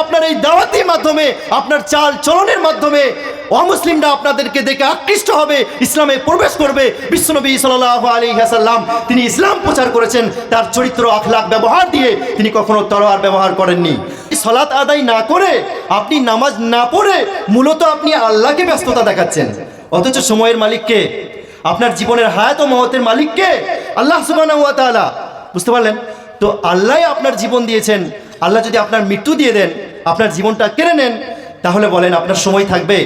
আপনার এই দাওয়াতি মাধ্যমে, আপনার চাল চলনের মাধ্যমে অমুসলিমরা আপনাদেরকে দেখে আকৃষ্ট হবে, ইসলামে প্রবেশ করবে। বিশ্বনবী সাল্লাল্লাহু আলাইহি ওয়াসাল্লাম তিনি ইসলাম প্রচার করেছেন তার চরিত্র আখলাক ব্যবহার দিয়ে, তিনি কখনো তলোয়ার ব্যবহার করেননি। সালাত আদায় না করে, আপনি নামাজ না পড়ে মূলত আপনি আল্লাহকে ব্যস্ততা দেখাচ্ছেন, অথচ সময়ের মালিককে, আপনার জীবনের হায়াত ও মওতের মালিককে আল্লাহ সুবহানাহু ওয়া তাআলা। বুঝতে পারলেন তো? আল্লাহ আপনার জীবন দিয়েছেন, আল্লাহ যদি আপনার মৃত্যু দিয়ে দেন, আপনার জীবনটা কেড়ে নেন, তাহলে বলেন আপনার সময় থাকবে?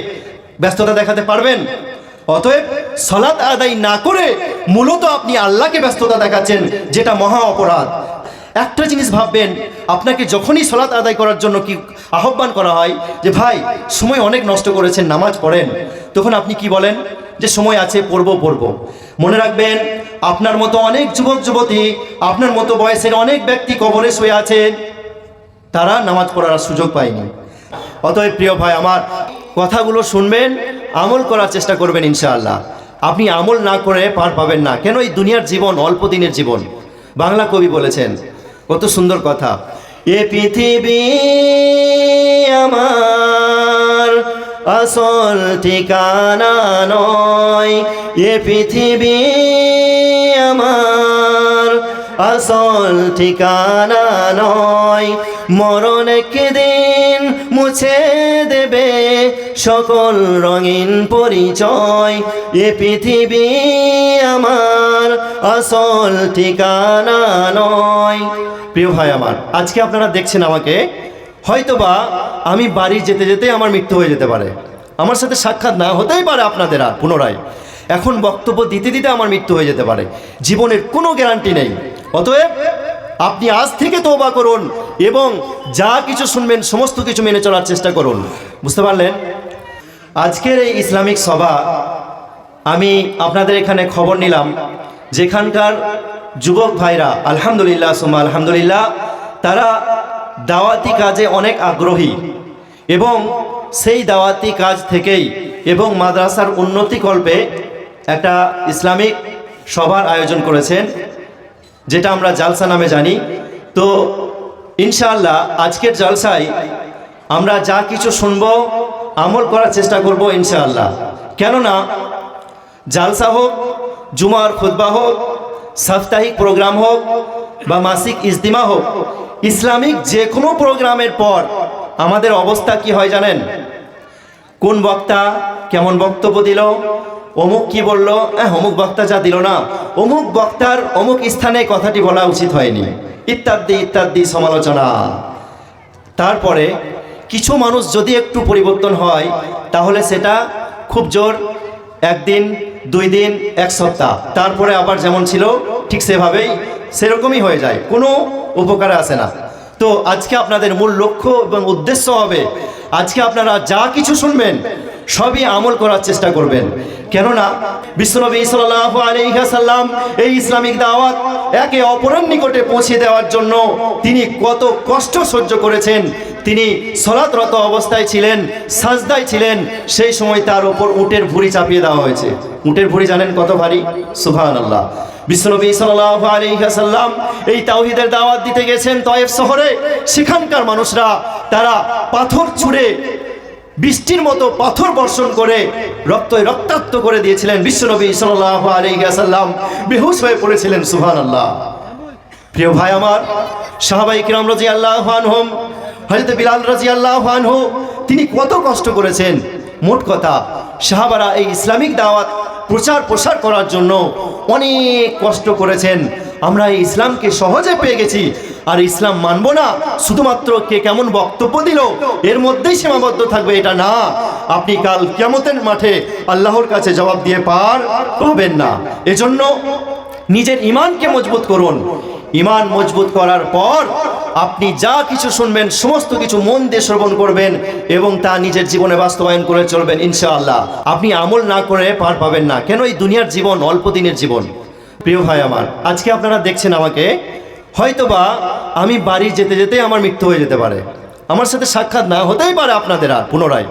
ব্যস্ততা দেখাতে পারবেন? অতএব সালাত আদায় না করে মূলত আপনি আল্লাহকে ব্যস্ততা দেখাচ্ছেন, যেটা মহা অপরাধ। একটা জিনিস ভাববেন, আপনাকে যখনই সালাত আদায় করার জন্য কি আহ্বান করা হয় যে ভাই সময় অনেক নষ্ট করেছেন, নামাজ পড়েন, তখন আপনি কি বলেন? যে সময় আছে, পড়ব। মনে রাখবেন, আপনার মতো অনেক যুবক যুবতী, আপনার মতো বয়সের অনেক ব্যক্তি কবরে শুয়ে আছেন, তারা নামাজ পড়ার সুযোগ পায়নি। অতএব প্রিয় ভাই আমার, কথাগুলো শুনবেন, আমল করার চেষ্টা করবেন ইনশাআল্লাহ। আপনি আমল না করে পার পাবেন না। কেন? এই দুনিয়ার জীবন অল্প দিনের জীবন। বাংলা কবি বলেছেন, কত সুন্দর কথা, এ পৃথিবী আমার আসল ঠিকানা নয়, এ পৃথিবী আমার আসল ঠিকানা নয়, মরণ একদিন মুছে দেবে সকল রঙিন পরিচয়, এ পৃথিবী আমার আসল ঠিকানা নয়। প্রিয় ভাই আমার, আজকে আপনারা দেখছেন আমাকে, হয়তোবা আমি বাড়ি যেতে যেতে আমার মৃত্যু হয়ে যেতে পারে, আমার সাথে সাক্ষাৎ না হতেই পারে আপনাদের আর পুনরায়, এখন বক্তব্য দিতে দিতে আমার মৃত্যু হয়ে যেতে পারে। জীবনের কোনো গ্যারান্টি নেই। অতএব আপনি আজ থেকে তওবা করুন এবং যা কিছু শুনবেন সমস্ত কিছু মেনে চলার চেষ্টা করুন। বুঝতে পারলেন? আজকের এই ইসলামিক সভা, আমি আপনাদের এখানে খবর নিলাম, যেখানকার যুবক ভাইরা আলহামদুলিল্লাহ সুম্মা আলহামদুলিল্লাহ, তারা দাওয়াতি কাজে অনেক আগ্রহী এবং সেই দাওয়াতি কাজ থেকেই এবং মাদ্রাসার উন্নতিকল্পে একটা ইসলামিক সভার আয়োজন করেছেন, যেটা আমরা জালসা নামে জানি। তো ইনশাআল্লাহ আজকের জালসায় আমরা যা কিছু শুনব আমল করার চেষ্টা করব ইনশাআল্লাহ। কেননা জালসা হোক, জুমার খুতবা হোক, সাপ্তাহিক প্রোগ্রাম হোক বা মাসিক ইজতিমা হোক, ইসলামিক যে কোনো প্রোগ্রামের পর আমাদের অবস্থা কি হয় জানেন? কোন বক্তা কেমন বক্তব্য দিল, অমুক কি বলল, অমুক বক্তা যা দিল না, অমুক বক্তার অমুক স্থানে কথাটি বলা উচিত হয়নি, ইত্যাদি ইত্যাদি সমালোচনা। তারপরে কিছু মানুষ যদি একটু পরিবর্তন হয়, তাহলে সেটা খুব জোর একদিন, 2 দিন, 1 সপ্তাহ, তারপরে আবার যেমন ছিল ঠিক সেভাবেই সেরকমই হয়ে যায়, কোনো উপকারে আসে না। তো আজকে আপনাদের মূল লক্ষ্য এবং উদ্দেশ্য হবে, আজকে আপনারা যা কিছু শুনবেন সবই আমল করার চেষ্টা করবেন। কেননা বিশ্বনবী সাল্লাল্লাহু আলাইহি ওয়াসাল্লাম এই ইসলামিক দাওয়াত একে অপরের নিকটে পৌঁছে দেওয়ার জন্য তিনি কত কষ্ট সহ্য করেছেন। তিনি সালাতরত অবস্থায় ছিলেন, সাজদায় ছিলেন, সেই সময় তার উপর উটের ভুঁড়ি চাপিয়ে দেওয়া হয়েছে। উটের ভুঁড়ি জানেন কত ভারী? সুবহানাল্লাহ। বিশ্বনবী সাল্লাল্লাহু আলাইহি ওয়াসাল্লাম এই তাওহীদের দাওয়াত দিতে গেছেন তায়েফ শহরে। সেখানকার মানুষরা তারা পাথর ছুঁড়ে, বৃষ্টির মতো পাথর বর্ষণ করে রক্তাক্ত করে দিয়েছিলেন। বিশ্বনবী সাল্লাল্লাহু আলাইহি ওয়াসাল্লাম বেহুশ হয়ে পড়েছিলেন। সুবহানাল্লাহ। প্রিয় ভাই আমার, সাহাবায়ে কিরাম রাদিয়াল্লাহু আনহুম, হযরত বিলাল রাদিয়াল্লাহু আনহু, তিনি কত কষ্ট করেছেন। মোট কথা, সাহাবারা এই ইসলামিক দাওয়াত প্রসার করার জন্য অনেক কষ্ট করেছেন। আমরা এই ইসলামকে সহজে পেয়ে গেছি, আর ইসলাম মানব না শুধুমাত্র কে কেমন বক্তব্য দিল এর মধ্যেই সীমাবদ্ধ থাকবে, এটা না। আপনি কাল কিয়ামতের মাঠে আল্লাহর কাছে জবাব দিয়ে পার পাবেন না। এজন্য নিজের ঈমানকে মজবুত করুন। ঈমান মজবুত করার পর আপনি যা কিছু শুনবেন সমস্ত কিছু মন দিয়ে শ্রবণ করবেন এবং তা নিজের জীবনে বাস্তবায়ন করে চলবেন ইনশাআল্লাহ। আপনি আমল না করে পার পাবেন না। কেন? এই দুনিয়ার জীবন অল্প দিনের জীবন। প্রিয় ভাই আমার, আজকে আপনারা দেখছেন আমাকে, হয়তোবা আমি বাড়ি যেতে যেতে আমার মৃত্যু হয়ে যেতে পারে, আমার সাথে সাক্ষাৎ না হতেই পারে আপনাদের আর পুনরায়,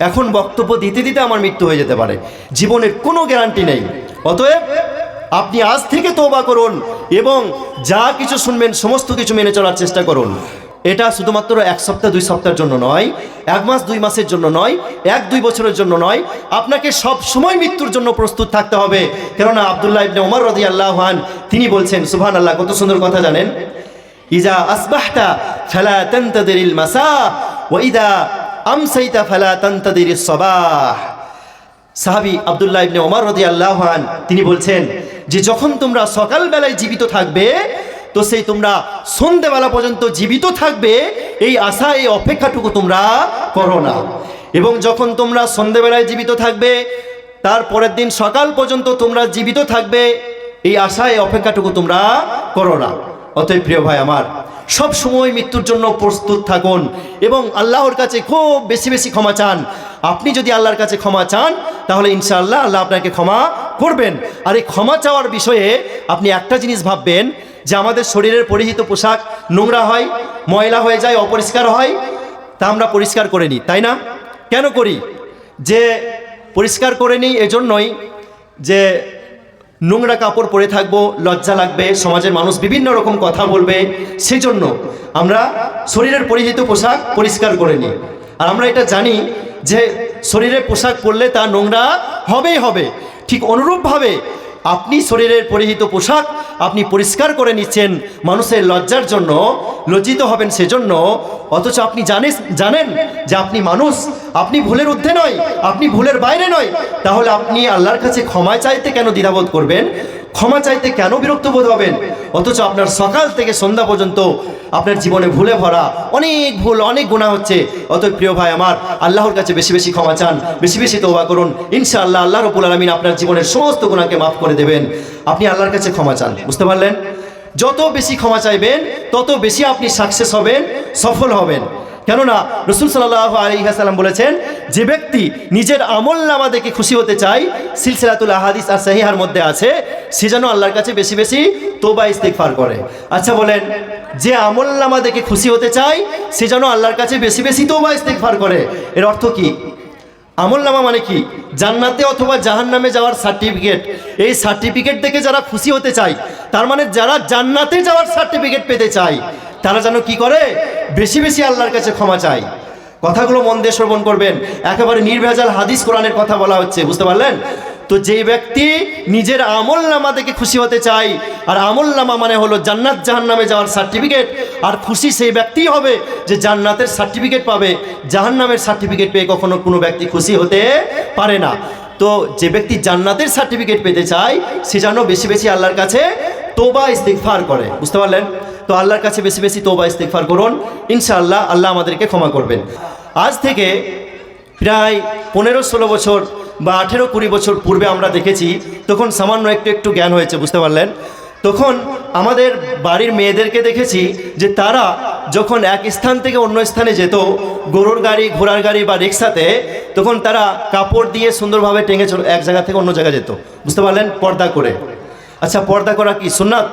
এখন বক্তব্য দিতে দিতে আমার মৃত্যু হয়ে যেতে পারে। জীবনের কোনো গ্যারান্টি নেই। অতএব আপনি আজ থেকে তওবা করুন এবং যা কিছু শুনবেন সমস্ত কিছু মেনে চলার চেষ্টা করুন। এটা শুধুমাত্র 1 সপ্তাহ 2 সপ্তাহের জন্য নয়, 1 মাস 2 মাসের জন্য নয়, 1-2 বছরের জন্য নয়, আপনাকে সব সময় মৃত্যুর জন্য প্রস্তুত থাকতে হবে। কেননা আব্দুল্লাহ ইবনে ওমর রাদিয়াল্লাহু আনহু তিনি বলছেন, সুবহানাল্লাহ, কত সুন্দর কথা জানেন, ইজা আসবাহতা ফালা তানতাদিরিল মাসা ওয়া ইদা আমসাইতা ফালা তানতাদিরিস সাবাহ। সাহাবী আব্দুল্লাহ ইবনে ওমর রাদিয়াল্লাহু আনহু তিনি বলছেন যে যখন তোমরা সকালবেলায় জীবিত থাকবে, তো সেই তোমরা সন্ধ্যেবেলা পর্যন্ত জীবিত থাকবে এই আশা, এই অপেক্ষাটুকু তোমরা করো না। এবং যখন তোমরা সন্ধ্যেবেলায় জীবিত থাকবে, তার পরের দিন সকাল পর্যন্ত তোমরা জীবিত থাকবে এই আশা, এই অপেক্ষাটুকু তোমরা করো না। অতএব প্রিয় ভাই আমার, সব সময় মৃত্যুর জন্য প্রস্তুত থাকুন এবং আল্লাহর কাছে খুব বেশি বেশি ক্ষমা চান। আপনি যদি আল্লাহর কাছে ক্ষমা চান তাহলে ইনশাআল্লাহ আল্লাহ আপনাকে ক্ষমা করবেন। আর এই ক্ষমা চাওয়ার বিষয়ে আপনি একটা জিনিস ভাববেন যে আমাদের শরীরের পরিহিত পোশাক নোংরা হয়, ময়লা হয়ে যায়, অপরিষ্কার হয়, তা আমরা পরিষ্কার করে নিই, তাই না? কেন করি? যে পরিষ্কার করে নিই এজন্যই যে নোংরা কাপড় পরে থাকবো, লজ্জা লাগবে, সমাজের মানুষ বিভিন্ন রকম কথা বলবে, সেজন্য আমরা শরীরের পরিহিত পোশাক পরিষ্কার করে নিই। আর আমরা এটা জানি যে শরীরের পোশাক পরলে তা নোংরা হবেই হবে। ঠিক অনুরূপভাবে আপনি শরীরের পরিহিত পোশাক আপনি পরিষ্কার করে নিচ্ছেন মানুষের লজ্জার জন্য, লজ্জিত হবেন সেজন্য, অথচ আপনি জানেন যে আপনি মানুষ, আপনি ভুলের ঊর্ধ্বে নয়, আপনি ভুলের বাইরে নয়। তাহলে আপনি আল্লাহর কাছে ক্ষমা চাইতে কেন দ্বিধাবোধ করবেন? ক্ষমা চাইতে কেন বিরক্ত বোধ হবেন? অথচ আপনার সকাল থেকে সন্ধ্যা পর্যন্ত আপনার জীবনে ভুলে ভরা, অনেক ভুল, অনেক গুনাহ হচ্ছে। অতএব প্রিয় ভাই আমার, আল্লাহর কাছে বেশি বেশি ক্ষমা চান, বেশি বেশি তওবা করুন। ইনশাআল্লাহ আল্লাহ রাব্বুল আলামিন আপনার জীবনের সমস্ত গুনাহকে মাফ করে দেবেন। আপনি আল্লাহর কাছে ক্ষমা চান, বুঝতে পারলেন? যত বেশি ক্ষমা চাইবেন তত বেশি আপনি সাকসেস হবেন, সফল হবেন। কেননা রাসূল সাল্লাল্লাহু আলাইহি ওয়াসাল্লাম বলেছেন, যে ব্যক্তি নিজের আমলনামা দেখে খুশি হতে চায়, সিলসিলাতুল আহাদিস আর সহিহার মধ্যে আছে, সে যেন আল্লাহর কাছে বেশি বেশি তওবা ইস্তিগফার করে। আচ্ছা বলেন, যে আমলনামা দেখে খুশি হতে চায় সে যেন আল্লাহর কাছে বেশি বেশি তওবা ইস্তিগফার করে। এর অর্থ কি? আমলনামা মানে কি? জান্নাতে অথবা জাহান্নামে যাওয়ার সার্টিফিকেট। এই সার্টিফিকেট দেখে যারা খুশি হতে চায়, তার মানে যারা জান্নাতে যাওয়ার সার্টিফিকেট পেতে চায়, তারা যেন কি করে? বেশি বেশি আল্লাহর কাছে ক্ষমা চায়। কথাগুলো মন দিয়ে শ্রবণ করবেন, একেবারে নির্ভেজাল হাদিস কোরআনের কথা বলা হচ্ছে, বুঝতে পারলেন তো? যেই ব্যক্তি নিজের আমলনামা দেখে খুশি হতে চায়, আর আমলনামা মানে হলো জান্নাত জাহান্নামে যাওয়ার সার্টিফিকেট, আর খুশি সেই ব্যক্তিই হবে যে জান্নাতের সার্টিফিকেট পাবে। জাহান্নামের সার্টিফিকেট পেয়ে কখনো কোনো ব্যক্তি খুশি হতে পারে না। তো যে ব্যক্তি জান্নাতের সার্টিফিকেট পেতে চায় সে যেন বেশি বেশি আল্লাহর কাছে তওবা ইস্তিগফার করে, বুঝতে পারলেন তো? আল্লাহর কাছে বেশি বেশি তওবা ইস্তিগফার করুন, ইনশাআল্লাহ আল্লাহ আমাদেরকে ক্ষমা করবেন। আজ থেকে প্রায় 15-16 বছর বা 18-20 বছর পূর্বে আমরা দেখেছি, তখন সামান্য একটু একটু জ্ঞান হয়েছে, বুঝতে পারলেন? তখন আমাদের বাড়ির মেয়েদেরকে দেখেছি যে তারা যখন এক স্থান থেকে অন্য স্থানে যেত, গরুর গাড়ি, ঘোড়ার গাড়ি বা রিক্সাতে, তখন তারা কাপড় দিয়ে সুন্দরভাবে টেঙে এক জায়গা থেকে অন্য জায়গায় যেত, বুঝতে পারলেন? পর্দা করে। আচ্ছা, পর্দা করা কি সুন্নাত,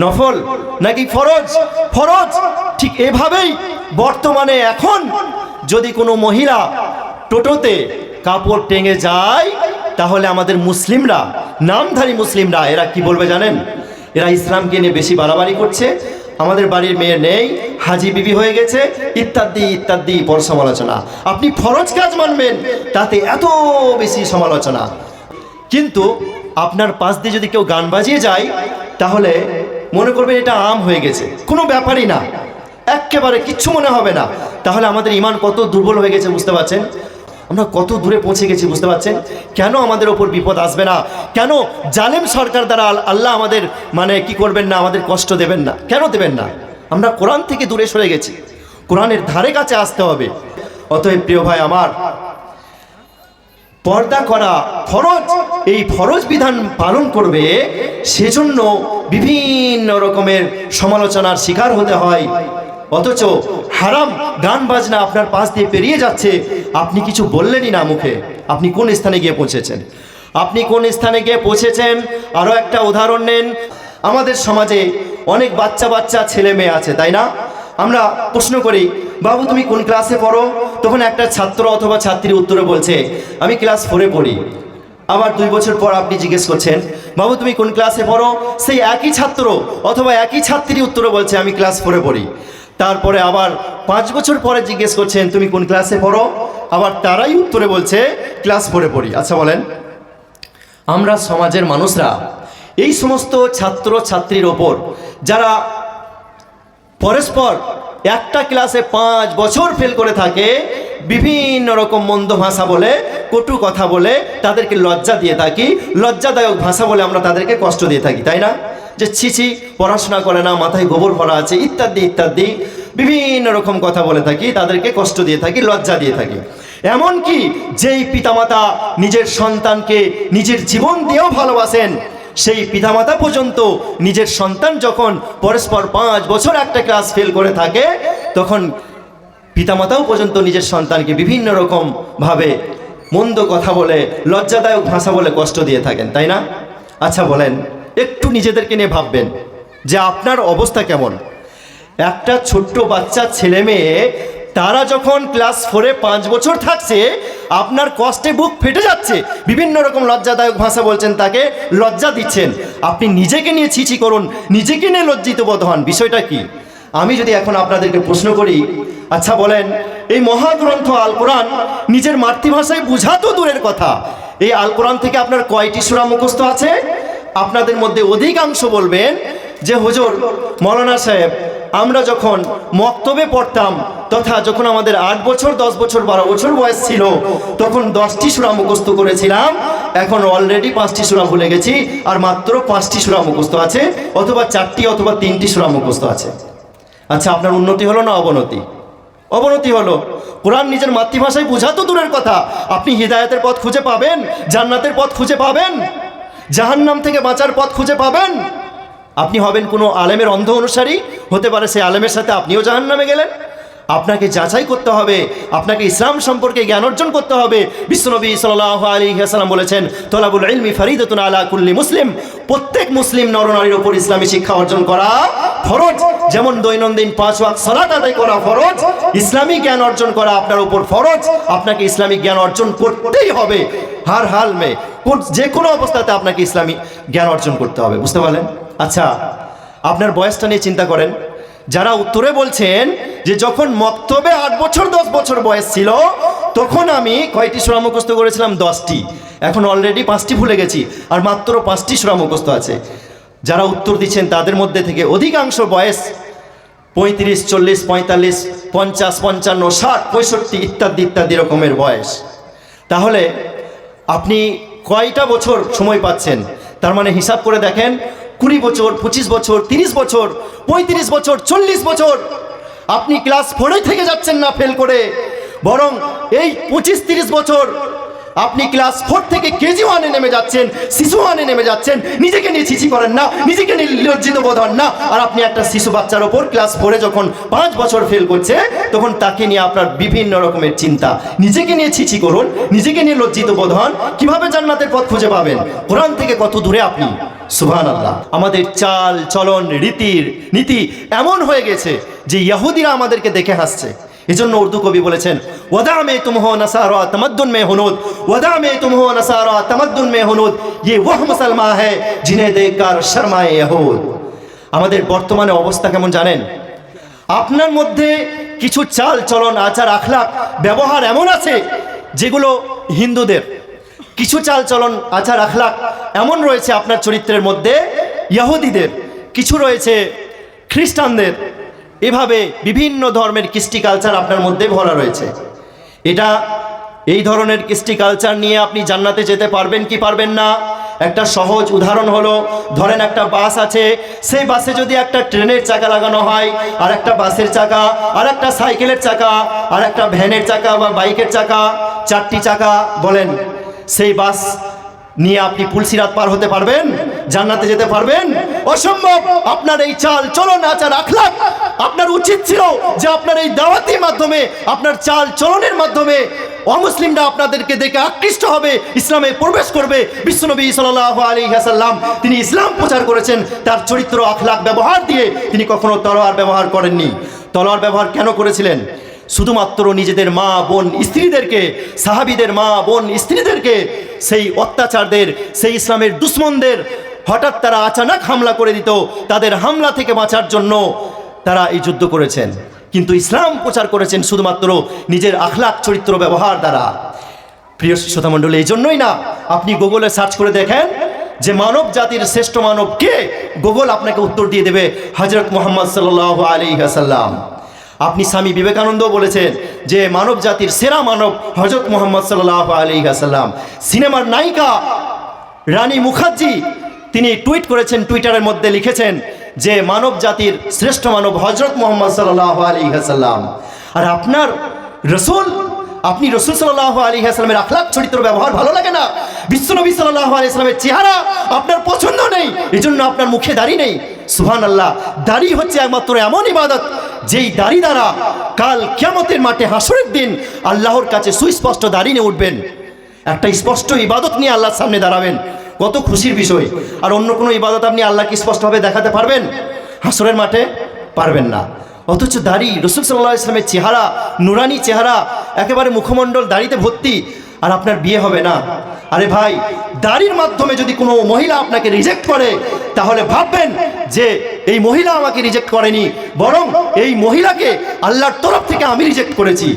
নফল নাকি ফরজ? ফরজ। ঠিক এভাবেই বর্তমানে এখন যদি কোনো মহিলা টোটোতে কাপড় টেঙে যায়, তাহলে আমাদের মুসলিমরা, নামধারী মুসলিমরা, এরা কি বলবে জানেন? এরা ইসলামকে নিয়ে বেশি বাড়াবাড়ি করছে, আমাদের বাড়ির মেয়ে নেই, হাজি বিবি হয়ে গেছে, ইত্যাদি ইত্যাদি পর সমালোচনা। আপনি ফরজ কাজ মানবেন, তাতে এত বেশি সমালোচনা। কিন্তু আপনার পাশ দিয়ে যদি কেউ গান বাজিয়ে যায়, তাহলে মনে করবেন এটা আম হয়ে গেছে, কোনো ব্যাপারই না, একেবারে কিচ্ছু মনে হবে না। তাহলে আমাদের ঈমান কত দুর্বল হয়ে গেছে, বুঝতে পারছেন? আমরা কত দূরে পৌঁছে গেছি, বুঝতে পারছেন? কেন আমাদের ওপর বিপদ আসবে না? কেন জালেম সরকার দ্বারা আল্লাহ আমাদের কি করবেন না, আমাদের কষ্ট দেবেন না? কেন দেবেন না? আমরা কোরআন থেকে দূরে সরে গেছি, কোরআনের ধারে কাছে আসতে হবে। অতএব প্রিয় ভাই আমার, পর্দা করা ফরজ, এই ফরজ বিধান পালন করবে, সেজন্য বিভিন্ন রকমের সমালোচনার শিকার হতে হয়। অথচ হারাম গান বাজনা আপনার পাশ দিয়ে পেরিয়ে যাচ্ছে, আপনি কিছু বললেনই না মুখে। আপনি কোন স্থানে গিয়ে পৌঁছেছেন? আপনি কোন স্থানে গিয়ে পৌঁছেছেন? আরও একটা উদাহরণ নেন, আমাদের সমাজে অনেক বাচ্চা বাচ্চা ছেলে মেয়ে আছে, তাই না? আমরা প্রশ্ন করি, বাবু তুমি কোন ক্লাসে পড়ো? তখন একটা ছাত্র অথবা ছাত্রী উত্তরে বলছে, আমি ক্লাস 4-এ পড়ি। আবার 2 বছর পর আপনি জিজ্ঞেস করছেন, বাবু তুমি কোন ক্লাসে পড়ো? সেই একই ছাত্র অথবা একই ছাত্রী উত্তরে বলছে, আমি ক্লাস 4-এ পড়ি। তারপরে আবার 5 বছর পরে জিজ্ঞেস করছেন তুমি কোন ক্লাসে পড়ো, আবার তারাই উত্তরে বলছে ক্লাস 4-এ পড়ি। আচ্ছা বলেন, আমরা সমাজের মানুষরা এই সমস্ত ছাত্র ছাত্রীর ওপর যারা পরস্পর একটা ক্লাসে 5 বছর ফেল করে থাকে, বিভিন্ন রকম মন্দ ভাষা বলে, কটু কথা বলে তাদেরকে লজ্জা দিয়ে থাকি, লজ্জাদায়ক ভাষা বলে আমরা তাদেরকে কষ্ট দিয়ে থাকি, তাই না? যে ছিছি পড়াশোনা করে না, মাথায় গোবর ভরা আছে, ইত্যাদি ইত্যাদি বিভিন্ন রকম কথা বলে থাকি, তাদেরকে কষ্ট দিয়ে থাকি, লজ্জা দিয়ে থাকি। এমনকি যেই পিতামাতা নিজের সন্তানকে নিজের জীবন দিয়েও ভালোবাসেন, সেই পিতামাতা পর্যন্ত নিজের সন্তান যখন পরস্পর 5 বছর একটা ক্লাস ফেল করে থাকে, তখন পিতামাতাও পর্যন্ত নিজের সন্তানকে বিভিন্ন রকম ভাবে মন্দ কথা বলে, লজ্জাদায়ক ভাষা বলে কষ্ট দিয়ে থাকেন, তাই না? আচ্ছা বলেন, একটু নিজেদেরকে নিয়ে ভাববেন যে আপনার অবস্থা কেমন। একটা ছোট্ট বাচ্চা ছেলে মেয়ে তারা যখন ক্লাস 4-এ 5 বছর থাকছে, আপনার কষ্টে বুক ফেটে যাচ্ছে, বিভিন্ন রকম লজ্জাদায়ক ভাষা বলছেন, তাকে লজ্জা দিচ্ছেন, আপনি নিজেকে নিয়ে ছিছি করুন, নিজেকে নিয়ে লজ্জিত বোধ হন। বিষয়টা কি? আমি যদি এখন আপনাদেরকে প্রশ্ন করি, আচ্ছা বলেন, এই মহাগ্রন্থ আল কোরআন নিজের মাতৃভাষায় বুঝা তো দূরের কথা, এই আল কোরআন থেকে আপনার কয়টি সূরা মুখস্থ আছে? আপনাদের মধ্যে অধিকাংশ বলবেন যে হুজুর, মৌলানা সাহেব, আমরা যখন মক্তবে পড়তাম তথা যখন আমাদের 8 বছর 10 বছর 12 বছর বয়স ছিল, তখন 10টি সূরা মুখস্থ করেছিলাম, এখন অলরেডি 5টি সূরা ভুলে গেছি, আর মাত্র 5টি সূরা মুখস্থ আছে, অথবা 4টি অথবা 3টি সূরা মুখস্থ আছে। আচ্ছা, আপনার উন্নতি হলো না অবনতি? অবনতি হলো। কোরআন নিজের মাতৃভাষায় বোঝা তো দূরের কথা, আপনি হিদায়াতের পথ খুঁজে পাবেন, জান্নাতের পথ খুঁজে পাবেন, জাহান্নাম থেকে বাঁচার পথ খুঁজে পাবেন। আপনি হবেন কোনো আলেমের অন্ধ অনুসারী, হতে পারে সেই আলেমের সাথে আপনিও জাহান্নামে গেলেন। আপনাকে যাচাই করতে হবে, আপনাকে ইসলাম সম্পর্কে জ্ঞান অর্জন করতে হবে। বিশ্বনবী সাল্লাল্লাহু আলাইহি ওয়াসাল্লাম বলেছেন, তলাবুল ইলমি ফরিদাতুন আলা কুল্লি মুসলিম, প্রত্যেক মুসলিম নরনারীর উপর ইসলামী শিক্ষা অর্জন করা ফরজ। যেমন দৈনন্দিন 5 ওয়াক্ত সালাত আদায় করা ফরজ, ইসলামী জ্ঞান অর্জন করা আপনার উপর ফরজ। আপনাকে ইসলামিক জ্ঞান অর্জন করতেই হবে, হার হাল মে, যে কোনো অবস্থাতে আপনাকে ইসলামী জ্ঞান অর্জন করতে হবে। বুঝতে পারলেন? আচ্ছা, আপনার বয়সটা নিয়ে চিন্তা করেন। যারা উত্তরে বলছেন যে যখন মক্তবে 8 বছর 10 বছর বয়স ছিল, তখন আমি কয়টি সূরা মুখস্থ করেছিলাম? 10টি। এখন অলরেডি 5টি ভুলে গেছি, আর মাত্র 5টি সূরা মুখস্থ আছে। যারা উত্তর দিচ্ছেন তাদের মধ্যে থেকে অধিকাংশ বয়স 35, 40, 45, 50, 55, 60, 65 ইত্যাদি ইত্যাদি রকমের বয়স। তাহলে আপনি কয়টা বছর সময় পাচ্ছেন? তার মানে হিসাব করে দেখেন, 20 বছর, 25 বছর, 30 বছর, 35 বছর, 40 বছর আপনি ক্লাস 4-এ থেকে যাচ্ছেন না ফেল করে, বরং এই 25-30 বছর আপনি ক্লাস 4 থেকে কেজি 1-এ নেমে যাচ্ছেন, শিশু 1-এ নেমে যাচ্ছেন। নিজেকে নিয়ে ছিছি করেন না, নিজেকে নিয়ে লজ্জিত বোধ হন না। আর আপনি একটা শিশু বাচ্চার ওপর ক্লাস 4-এ যখন 5 বছর ফেল করছে, তখন তাকে নিয়ে আপনার বিভিন্ন রকমের চিন্তা। নিজেকে নিয়ে ছিছি করুন, নিজেকে নিয়ে লজ্জিত বোধ হন। কিভাবে জান্নাতের পথ খুঁজে পাবেন? কোরআন থেকে কত দূরে আপনি! সুবহানাল্লাহ। আমাদের চাল চলন নীতি এমন হয়ে গেছে যে ইহুদিরা আমাদেরকে দেখে হাসছে। এজন্য উর্দু কবি বলেছেন, ওয়াদা মে তুম হো নসারা তমদ্দুন মে হুনুদ, ওয়াদা মে তুম হো নসারা তমদ্দুন মে হুনুদ, ये वह मुसलमान है जिन्हें देखकर शर्माए यहूद। আমাদের বর্তমানে অবস্থা কেমন জানেন? আপনার মধ্যে কিছু চাল চলন, আচার, আখলাক, ব্যবহার এমন আছে যেগুলো হিন্দুদের, কিছু চাল চলন, আচার, আখলাক এমন রয়েছে আপনার চরিত্রের মধ্যে ইহুদিদের, কিছু রয়েছে খ্রিস্টানদের। এভাবে বিভিন্ন ধর্মের কৃষ্টি কালচার আপনার মধ্যে ভরা রয়েছে। এই ধরনের কৃষ্টি কালচার নিয়ে আপনি জান্নাতে যেতে পারবেন কি পারবেন না? একটা সহজ উদাহরণ হলো, ধরেন একটা বাস আছে, সেই বাসে যদি একটা ট্রেনের চাকা লাগানো হয়, আর একটা বাসের চাকা, আর একটা সাইকেলের চাকা, আর একটা ভ্যানের চাকা বা বাইকের চাকা, 4টি চাকা, বলেন সেই বাস নিয়ে আপনি পুলসিরাত পার হতে পারবেন? জান্নাতে যেতে পারবেন? অসম্ভব। আপনার এই চাল চলন, আচার, আখলাক, আপনার উচিত ছিল যে আপনার এই দাওয়াতির মাধ্যমে, আপনার চাল চলনের মাধ্যমে অমুসলিমরা আপনাদেরকে দেখে আকৃষ্ট হবে, ইসলামে প্রবেশ করবে। বিশ্বনবী সাল্লাল্লাহু আলাইহি ওয়াসাল্লাম তিনি ইসলাম প্রচার করেছেন তার চরিত্র, আখলাক, ব্যবহার দিয়ে। তিনি কখনো তলোয়ার ব্যবহার করেননি। তলোয়ার ব্যবহার কেন করেছিলেন? শুধুমাত্র নিজেদের মা বোন স্ত্রীদেরকে, সাহাবীদের মা বোন স্ত্রীদেরকে সেই অত্যাচারদের, সেই ইসলামের দুশ্মনদের হঠাৎ তারা আচানক হামলা করে দিত, তাদের হামলা থেকে বাঁচার জন্য তারা এই যুদ্ধ করেছেন, কিন্তু ইসলাম প্রচার করেছেন শুধুমাত্র নিজের আখলাক চরিত্র ব্যবহার দ্বারা। প্রিয় শ্রোতা মণ্ডলী, এই জন্যই না আপনি গুগলে সার্চ করে দেখেন যে মানব জাতির শ্রেষ্ঠ মানব কে, গুগল আপনাকে উত্তর দিয়ে দেবে হযরত মুহাম্মদ সাল্লাল্লাহু আলাইহি ওয়াসাল্লাম। আপনি স্বামী বিবেকানন্দ বলেছেন যে মানব জাতির সেরা মানব হযরত মুহাম্মদ সাল্লাল্লাহু আলাইহি ওয়াসাল্লাম। সিনেমার নায়িকা রানী মুখার্জি তিনি টুইট করেছেন, টুইটারের মধ্যে লিখেছেন যে মানব জাতির শ্রেষ্ঠ মানব হযরত মুহাম্মদ সাল্লাল্লাহু আলাইহি ওয়াসাল্লাম। আর আপনার রাসূল, আপনি রাসূল সাল্লাল্লাহু আলাইহি ওয়াসাল্লামের আখলাক চরিত্র ব্যবহার ভালো লাগে না, বিশ্বনবী সাল্লাল্লাহু আলাইহি ওয়াসাল্লামের চেহারা আপনার পছন্দ নেই, এজন্য আপনার মুখে দাড়ি নেই। সুবহানাল্লাহ, দাড়ি হচ্ছে একমাত্র এমন ইবাদত যেই দাড়ি দ্বারা কাল কিয়ামতের মাঠে হাসরের দিন আল্লাহর কাছে সুস্পষ্ট দাড়ি নিয়ে উঠবেন, একটা স্পষ্ট ইবাদত নিয়ে আল্লাহর সামনে দাঁড়াবেন। কত খুশির বিষয়। আর অন্য কোনো ইবাদত আপনি আল্লাহকে স্পষ্টভাবে দেখাতে পারবেন হাসরের মাঠে? পারবেন না। অথচ দাড়ি, রাসূল সাল্লাল্লাহু আলাইহি ওয়াসাল্লামের চেহারা, নুরানি চেহারা, একেবারে মুখমণ্ডল দাড়িতে ভর্তি, আর আপনার বিয়ে হবে না। আরে ভাই, দাড়ির মাধ্যমে যদি কোনো মহিলা আপনাকে রিজেক্ট করে তাহলে ভাববেন যে এই মহিলা আমাকে রিজেক্ট করেনি, বরং এই মহিলাকে আল্লাহর তরফ থেকে আমি রিজেক্ট করেছি।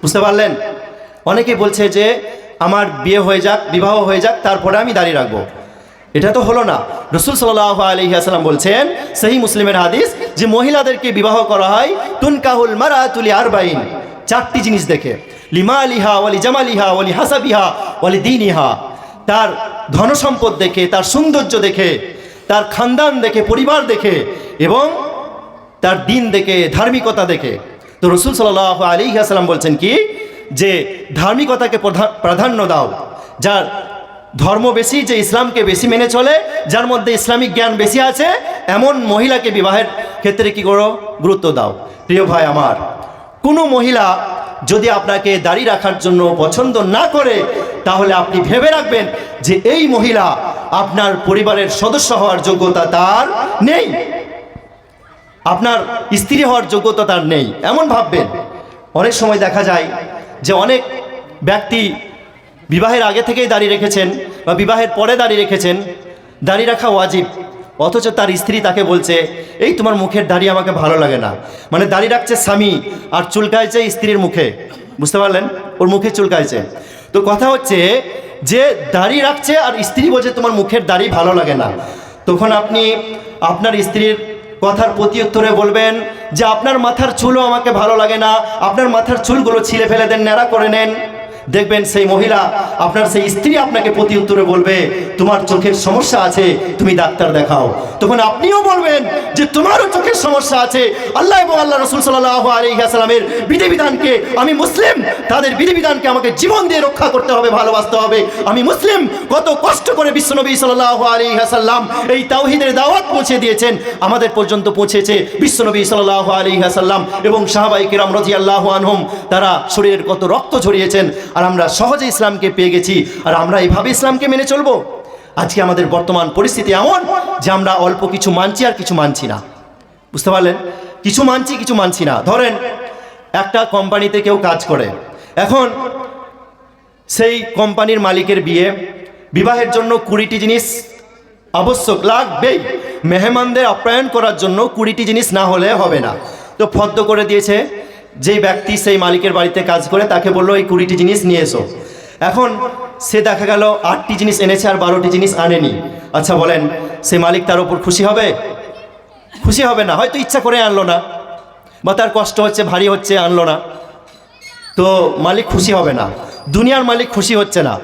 বুঝতে পারলেন? অনেকে বলছে যে আমার বিয়ে হয়ে যাক, বিবাহ হয়ে যাক, তারপরে আমি দাড়ি রাখবো। এটা তো হলো না। রাসূল সাল্লাল্লাহু আলাইহি ওয়াসাল্লাম বলছেন, সহিহ মুসলিমের হাদিস, যে মহিলাদেরকে বিবাহ করা হয় তুনকাহুল মারাতু লিআরবাইন, চারটি জিনিস দেখে, লিমালিহা ওয়ালি জামালিহা ওয়ালি হাসাবিহা ওয়ালি দীনিহা, তার ধনসম্পদ দেখে, তার সৌন্দর্য দেখে, তার খানদান দেখে, পরিবার দেখে, এবং তার দিন দেখে, ধার্মিকতা দেখে। তো রাসূল সাল্লাল্লাহু আলাইহি ওয়াসাল্লাম বলছেন কি, যে ধার্মিকতাকে প্রাধান্য দাও, যার ধর্ম বেশি, যে ইসলামকে বেশি মেনে চলে, যার মধ্যে ইসলামিক জ্ঞান বেশি আছে, এমন মহিলাকে বিবাহের ক্ষেত্রে কি করো? গুরুত্ব দাও। প্রিয় ভাই আমার, কোনো মহিলা যদি আপনাকে দাড়ি রাখার জন্য পছন্দ না করে, তাহলে আপনি ভেবে রাখবেন যে এই মহিলা আপনার পরিবারের সদস্য হওয়ার যোগ্যতা তার নেই, আপনার স্ত্রী হওয়ার যোগ্যতা তার নেই, এমন ভাববেন। অনেক সময় দেখা যায় যে অনেক ব্যক্তি বিবাহের আগে থেকেই দাড়ি রেখেছেন বা বিবাহের পরে দাড়ি রেখেছেন, দাড়ি রাখা ওয়াজিব, অথচ তার স্ত্রী তাকে বলছে এই তোমার মুখের দাড়ি আমাকে ভালো লাগে না। মানে দাড়ি রাখছে স্বামী আর চুলকাইছে স্ত্রীর মুখে। বুঝতে পারলেন? ওর মুখে চুলকাইছে। তো কথা হচ্ছে যে দাড়ি রাখছে আর স্ত্রী বলছে তোমার মুখের দাড়ি ভালো লাগে না। তখন আপনি আপনার স্ত্রীর কথার প্রতি উত্তরে বলবেন যে আপনার মাথার চুলও আমাকে ভালো লাগে না, আপনার মাথার চুলগুলো ছিলে ফেলে দেন, ন্যাড়া করে নেন। দেখবেন সেই মহিলা, আপনার সেই স্ত্রী আপনাকে প্রতি উত্তরে বলবে তোমার চোখের সমস্যা আছে, তুমি ডাক্তার দেখাও। তখন আপনিও বলবেন যে তোমারও চোখের সমস্যা আছে, আল্লাহ এবং আল্লাহ রাসূল সাল্লাল্লাহু আলাইহি ওয়াসাল্লামের বিধিবিধানকে, আমি মুসলিম, তাদের বিধিবিধানকে আমাকে জীবন দিয়ে রক্ষা করতে হবে, ভালোবাসতে হবে। আমি মুসলিম, কত কষ্ট করে বিশ্বনবী সাল্লাল্লাহু আলাইহি ওয়াসাল্লাম এই তাওহীদের দাওয়াত পৌঁছে দিয়েছেন, আমাদের পর্যন্ত পৌঁছেছে বিশ্বনবী সাল্লাল্লাহু আলাইহি ওয়াসাল্লাম এবং সাহাবায়ে কিরাম রাদিয়াল্লাহু আনহুম, তারা শরীরের কত রক্ত ঝরিয়েছেন, আর আমরা সহজে ইসলামকে পেয়ে গেছি। আর আমরা এইভাবে ইসলামকে মেনে চলবো? আজকে আমাদের বর্তমান পরিস্থিতি এমন যে আমরা অল্প কিছু মানছি আর কিছু মানছি না। বুঝতে পারলেন? কিছু মানছি, কিছু মানছি না। ধরেন একটা কোম্পানিতে কেউ কাজ করে, এখন সেই কোম্পানির মালিকের বিয়ে, বিবাহের জন্য 20টি জিনিস আবশ্যক, লাগবেই। মেহমানদের আপ্যায়ন করার জন্য 20টি জিনিস না হলে হবে না। তো ফর্দ করে দিয়েছে, যেই ব্যক্তি সেই মালিকের বাড়িতে কাজ করে তাকে বললো এই 20টি জিনিস নিয়ে এসো। এখন সে দেখা গেল 8টি জিনিস এনেছে আর 12টি জিনিস আনেনি। আচ্ছা বলেন, সে মালিক তার উপর খুশি হবে? খুশি হবে না। হয়তো ইচ্ছা করে আনলো না, বা তার কষ্ট হচ্ছে, ভারী হচ্ছে, আনলো না, তো মালিক খুশি হবে না। দুনিয়ার মালিক খুশি হচ্ছে না।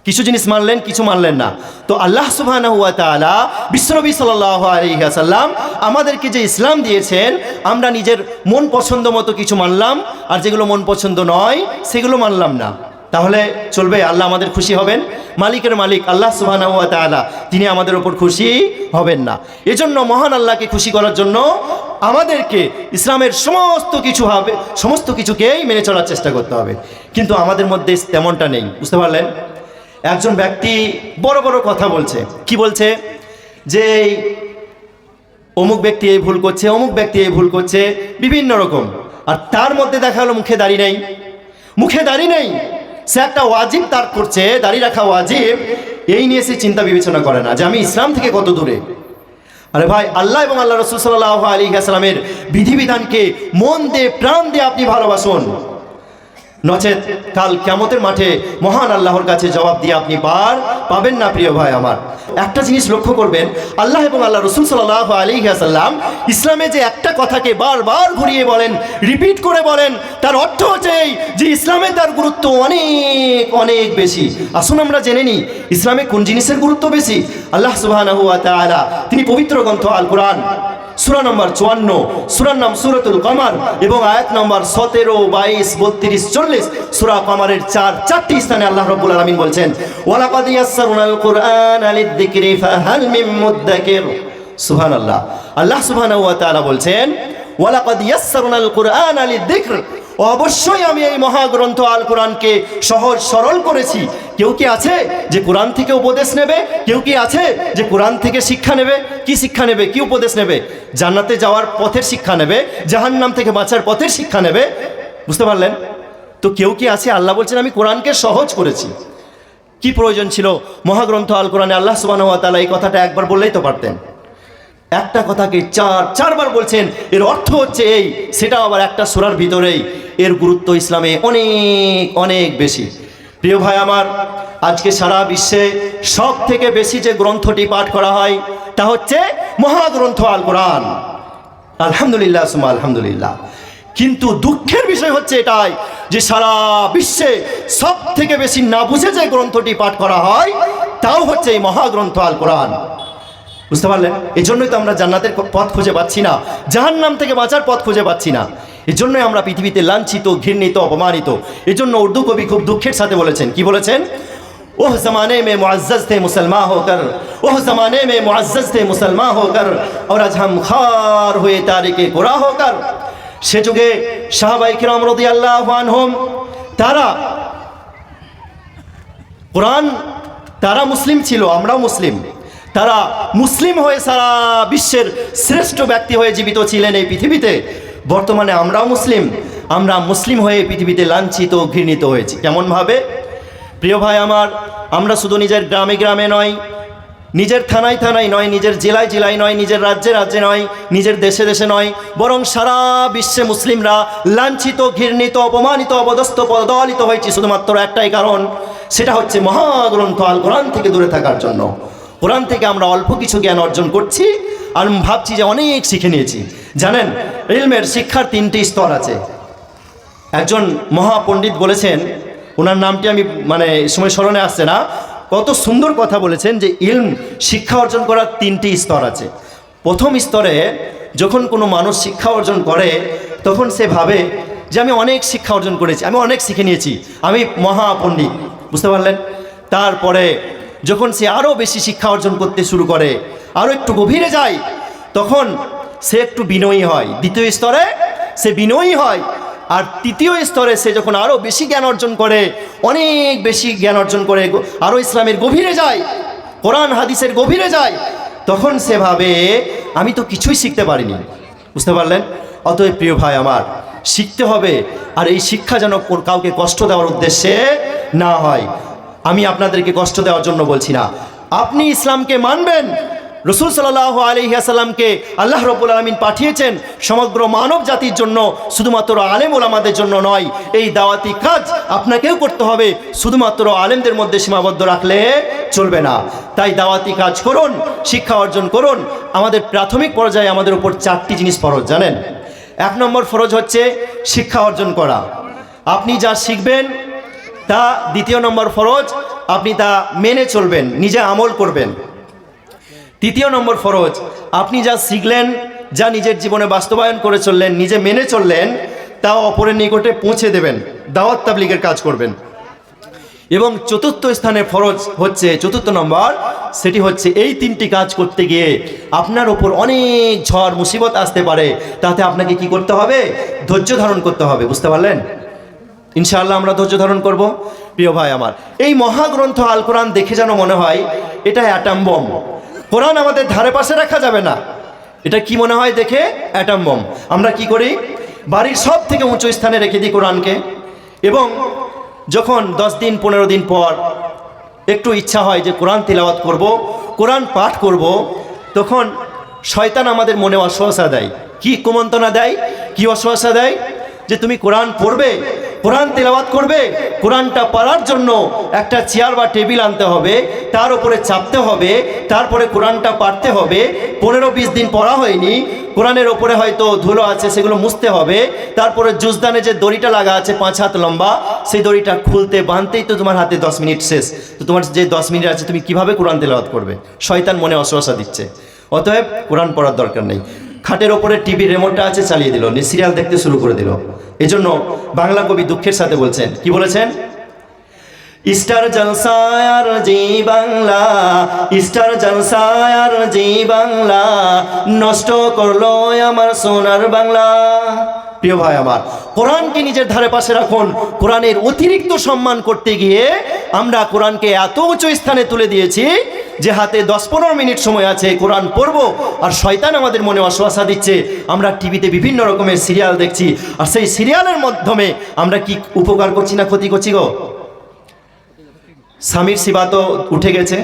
কিছু জিনিস মানলেন, কিছু মানলেন না। তো আল্লাহ সুবহানাহু ওয়া তাআলা, বিশ্বনবী সাল্লাল্লাহু আলাইহি ওয়াসাল্লাম আমাদেরকে যে ইসলাম দিয়েছেন, আমরা নিজের মন পছন্দ মতো কিছু মানলাম, আর যেগুলো মন পছন্দ নয় সেগুলো মানলাম না। তাহলে চলবে? আল্লাহ আমাদের খুশি হবেন? মালিকের মালিক আল্লাহ সুবহানাহু ওয়া তাআলা, তিনি আমাদের উপর খুশি হবেন না। এজন্য মহান আল্লাহকে খুশি করার জন্য আমাদেরকে ইসলামের সমস্ত কিছুকেই মেনে চলার চেষ্টা করতে হবে। কিন্তু আমাদের মধ্যে তেমনটা নেই। বুঝতে পারলেন? একজন ব্যক্তি বড় বড় কথা বলছে। কি বলছে? যে অমুক ব্যক্তি এই ভুল করছে, অমুক ব্যক্তি এই ভুল করছে, বিভিন্ন রকম। আর তার মধ্যে দেখা হলো মুখে দাড়ি নেই, মুখে দাড়ি নেই। সে একটা ওয়াজিব তার করছে, দাড়ি রাখা ওয়াজিব, এই নিয়ে সে চিন্তা বিবেচনা করে না যে আমি ইসলাম থেকে কত দূরে। আরে ভাই, আল্লাহ এবং আল্লাহ রাসূল সাল্লাল্লাহু আলাইহি ওয়াসাল্লামের বিধিবিধানকে মন দিয়ে প্রাণ দিয়ে আপনি ভালোবাসুন, নচেত কাল কিয়ামতের মাঠে মহান আল্লাহর কাছে জবাব দিয়ে আপনি পার পাবেন না। প্রিয় ভাই আমার, একটা জিনিস লক্ষ্য করবেন, আল্লাহ এবং আল্লাহ রাসূল সাল্লাল্লাহু আলাইহি ওয়াসাল্লাম ইসলামে যে একটা কথাকে বারবার ঘুরিয়ে বলেন, রিপিট করে বলেন, তার অর্থ হচ্ছে এই যে ইসলামে তার গুরুত্ব অনেক অনেক বেশি। আসুন আমরা জেনে নিই ইসলামে কোন জিনিসের গুরুত্ব বেশি। আল্লাহ সুবহানাহু ওয়া তাআলা তিনি পবিত্র গ্রন্থ আল কোরআন সূরা নম্বর 54, সূরার নাম সূরাতুল কমার, এবং আয়াত নম্বর 17, 22, 32, 40 সূরা কমারের চারটি স্থানে আল্লাহ রাব্বুল আলামিন বলছেন, ওয়ালাকাদ ইয়াসসারনাল কুরআনা লিয-যিকরি ফাহাল মিন মুদ্দাকির। সুবহানাল্লাহ। আল্লাহ সুবহানাহু ওয়া তাআলা বলছেন, ওয়ালাকাদ ইয়াসসারনাল কুরআনা লিয-যিকর, অবশ্যই আমি এই মহাগ্রন্থ আল কোরআনকে সহজ সরল করেছি। কেউ কি আছে যে কোরআন থেকে উপদেশ নেবে? কেউ কি আছে যে কোরআন থেকে শিক্ষা নেবে? কি শিক্ষা নেবে, কি উপদেশ নেবে? জান্নাতে যাওয়ার পথের শিক্ষা নেবে, জাহান্নাম থেকে বাঁচার পথের শিক্ষা নেবে? বুঝতে পারলেন তো? কেউ কি আছে? আল্লাহ বলছেন আমি কোরআনকে সহজ করেছি। কি প্রয়োজন ছিল মহাগ্রন্থ আল কোরআনে? আল্লাহ সুবহানাহু ওয়া তাআলা এই কথাটা একবার বললেই তো পারতেন। একটা কথাকে চারবার বলছেন, এর অর্থ হচ্ছে এই, সেটা আবার একটা সূরার ভিতরেই। এর গুরুত্ব ইসলামে অনেক অনেক বেশি। প্রিয় ভাই আমার, আজকে সারা বিশ্বে সব থেকে বেশি যে গ্রন্থটি পাঠ করা হয় তা হচ্ছে মহাগ্রন্থ আল কোরআন। আলহামদুলিল্লাহ সুম্মা আলহামদুলিল্লাহ। কিন্তু দুঃখের বিষয় হচ্ছে এটাই যে সারা বিশ্বে সব থেকে বেশি না বুঝে যে গ্রন্থটি পাঠ করা হয় তাও হচ্ছে এই মহাগ্রন্থ আল কোরআন। বুঝতে পারলেন? এই জন্যই তো আমরা জান্নাতের পথ খুঁজে পাচ্ছি না, জাহান্নাম থেকে বাঁচার পথ খুঁজে পাচ্ছি না। এই জন্যই আমরা পৃথিবীতে লাঞ্ছিত, ঘৃণিত, অপমানিত। এই জন্য উর্দু কবি খুব দুঃখের সাথে বলেছেন, কি বলেছেন? ওহ জমানে মে মুআজ্জাজ থে মুসলমান হোকর, ওহ জমানে মে মুআজ্জাজ থে মুসলমান হোকর, और आज हम खार हुए तारिके कुराह होकर। সে যুগে সাহাবায়ে কিরাম রাদিয়াল্লাহু আনহুম তারা মুসলিম ছিল, আমরাও মুসলিম। তারা মুসলিম হয়ে সারা বিশ্বের শ্রেষ্ঠ ব্যক্তি হয়ে জীবিত ছিলেন এই পৃথিবীতে। বর্তমানে আমরাও মুসলিম, আমরা মুসলিম হয়ে পৃথিবীতে লাঞ্ছিত, ঘৃণিত হয়েছি। কেমনভাবে? প্রিয় ভাই আমার, আমরা শুধু নিজের গ্রামে গ্রামে নয়, নিজের থানায় থানায় নয়, নিজের জেলায় জেলায় নয়, নিজের রাজ্যে রাজ্যে নয়, নিজের দেশে দেশে নয়, বরং সারা বিশ্বে মুসলিমরা লাঞ্ছিত, ঘৃণিত, অপমানিত, অপদস্থ, পদদলিত হয়েছি শুধুমাত্র একটাই কারণ, সেটা হচ্ছে মহাগ্রন্থ আল কোরআন থেকে দূরে থাকার জন্য। কোরআন থেকে আমরা অল্প কিছু জ্ঞান অর্জন করছি আর ভাবছি যে অনেক শিখে নিয়েছি। জানেন, ইলমের শিক্ষার 3টি স্তর আছে। একজন মহাপণ্ডিত বলেছেন, ওনার নামটি আমি সময় স্মরণে আসছে না, কত সুন্দর কথা বলেছেন যে ইলম শিক্ষা অর্জন করার 3টি স্তর আছে। প্রথম স্তরে যখন কোনো মানুষ শিক্ষা অর্জন করে তখন সে ভাবে যে আমি অনেক শিক্ষা অর্জন করেছি, আমি অনেক শিখে নিয়েছি, আমি মহাপণ্ডিত। বুঝতে পারলেন? তারপরে যখন সে আরও বেশি শিক্ষা অর্জন করতে শুরু করে, আরও একটু গভীরে যায়, তখন সে একটু বিনয়ী হয়। দ্বিতীয় স্তরে সে বিনয়ী হয়। আর তৃতীয় স্তরে সে যখন আরও বেশি জ্ঞান অর্জন করে, অনেক বেশি জ্ঞান অর্জন করে, আরও ইসলামের গভীরে যায়, কোরআন হাদিসের গভীরে যায়, তখন সে ভাবে আমি তো কিছুই শিখতে পারিনি। বুঝতে পারলেন? অতএব প্রিয় ভাই আমার, শিখতে হবে। আর এই শিক্ষা যেন কাউকে কষ্ট দেওয়ার উদ্দেশ্যে না হয়। আমি আপনাদেরকে কষ্ট দেওয়ার জন্য বলছি না। আপনি ইসলামকে মানবেন। রাসূল সাল্লাল্লাহু আলাইহি ওয়াসাল্লামকে আল্লাহ রাব্বুল আলামিন পাঠিয়েছেন সমগ্র মানব জাতির জন্য, শুধুমাত্র আলেম ওলামাদের জন্য নয়। এই দাওয়াতি কাজ আপনাকেও করতে হবে, শুধুমাত্র আলেমদের মধ্যে সীমাবদ্ধ রাখলে চলবে না। তাই দাওয়াতি কাজ করুন, শিক্ষা অর্জন করুন। আমাদের প্রাথমিক পর্যায়ে আমাদের উপর 4টি জিনিস ফরজ, জানেন? 1 নম্বর ফরজ হচ্ছে শিক্ষা অর্জন করা। আপনি যা শিখবেন তা, 2 নম্বর ফরজ আপনি তা মেনে চলবেন, নিজে আমল করবেন। 3 নম্বর ফরজ আপনি যা শিখলেন, যা নিজের জীবনে বাস্তবায়ন করে চললেন, নিজে মেনে চললেন, তা অপরের নিকটে পৌঁছে দেবেন, দাওয়াত তাবলীগের কাজ করবেন। এবং 4র্থ স্থানে ফরজ হচ্ছে 4র্থ নম্বর, সেটি হচ্ছে এই 3টি কাজ করতে গিয়ে আপনার ওপর অনেক ঝড় মুসিবত আসতে পারে, তাতে আপনাকে কি করতে হবে? ধৈর্য ধারণ করতে হবে। বুঝতে পারলেন? ইনশাআল্লাহ আমরা ধৈর্য ধারণ করব। প্রিয় ভাই আমার, এই মহাগ্রন্থ আল কোরআন দেখে যেন মনে হয় এটা অ্যাটম বম। কোরআন আমাদের ধারে পাশে রাখা যাবে না। এটা কি মনে হয় দেখে? Atom bomb. আমরা কি করি? বাড়ির সব থেকে উঁচু স্থানে রেখে দিই কোরআনকে, এবং যখন 10 দিন 15 দিন পর একটু ইচ্ছা হয় যে কোরআন তিলাওয়াত করব, কোরআন পাঠ করব, তখন শয়তান আমাদের মনে অশ্বাসা দেয়, কি কুমন্ত্রণা দেয়, কি অশ্বাসা দেয়, যে তুমি কোরআন পড়বে, কোরআন তেলাওয়াত করবে, কোরআনটা পড়ার জন্য একটা চেয়ার বা টেবিল আনতে হবে, তার উপরে চাপতে হবে, তারপরে কোরআনটা পড়তে হবে। 15-20 দিন পড়া হয়নি, কোরআনের ওপরে হয়তো ধুলো আছে, সেগুলো মুছতে হবে। তারপরে জুজদানে যে দড়িটা লাগা আছে 5 হাত লম্বা, সেই দড়িটা খুলতে বাঁধতেই তো তোমার হাতে 10 মিনিট শেষ। তো তোমার যে 10 মিনিট আছে তুমি কিভাবে কোরআন তেলাওয়াত করবে? শয়তান মনে অশ্বাসা দিচ্ছে। অতএব কোরআন পড়ার দরকার নেই। খাটের ওপরে টিভি রিমোটটা আছে, চালিয়ে দিল, সিরিয়াল দেখতে শুরু করে দিল। এজন্য বাংলা কবি দুঃখের সাথে বলছেন, কি বলেছেন? স্টার জলসায়ার জি বাংলা, স্টার জলসায়ার জি বাংলা, নষ্ট করলো আমার সোনার বাংলা। প্রিয় ভাই আমার, কোরআনকে নিজের ধারে পাশে রাখুন। কোরআনের অতিরিক্ত সম্মান করতে গিয়ে আমরা কোরআনকে এত উঁচু স্থানে তুলে দিয়েছি যে হাতে 10-15 মিনিট সময় আছে, কোরআন পড়বো, আর শয়তান আমাদের মনে অশ্বাসা দিচ্ছে। আমরা টিভিতে বিভিন্ন রকমের সিরিয়াল দেখছি, আর সেই সিরিয়ালের মাধ্যমে আমরা কি উপকার করছি না ক্ষতি করছি গো? স্বামীর সেবা তো উঠে গেছে,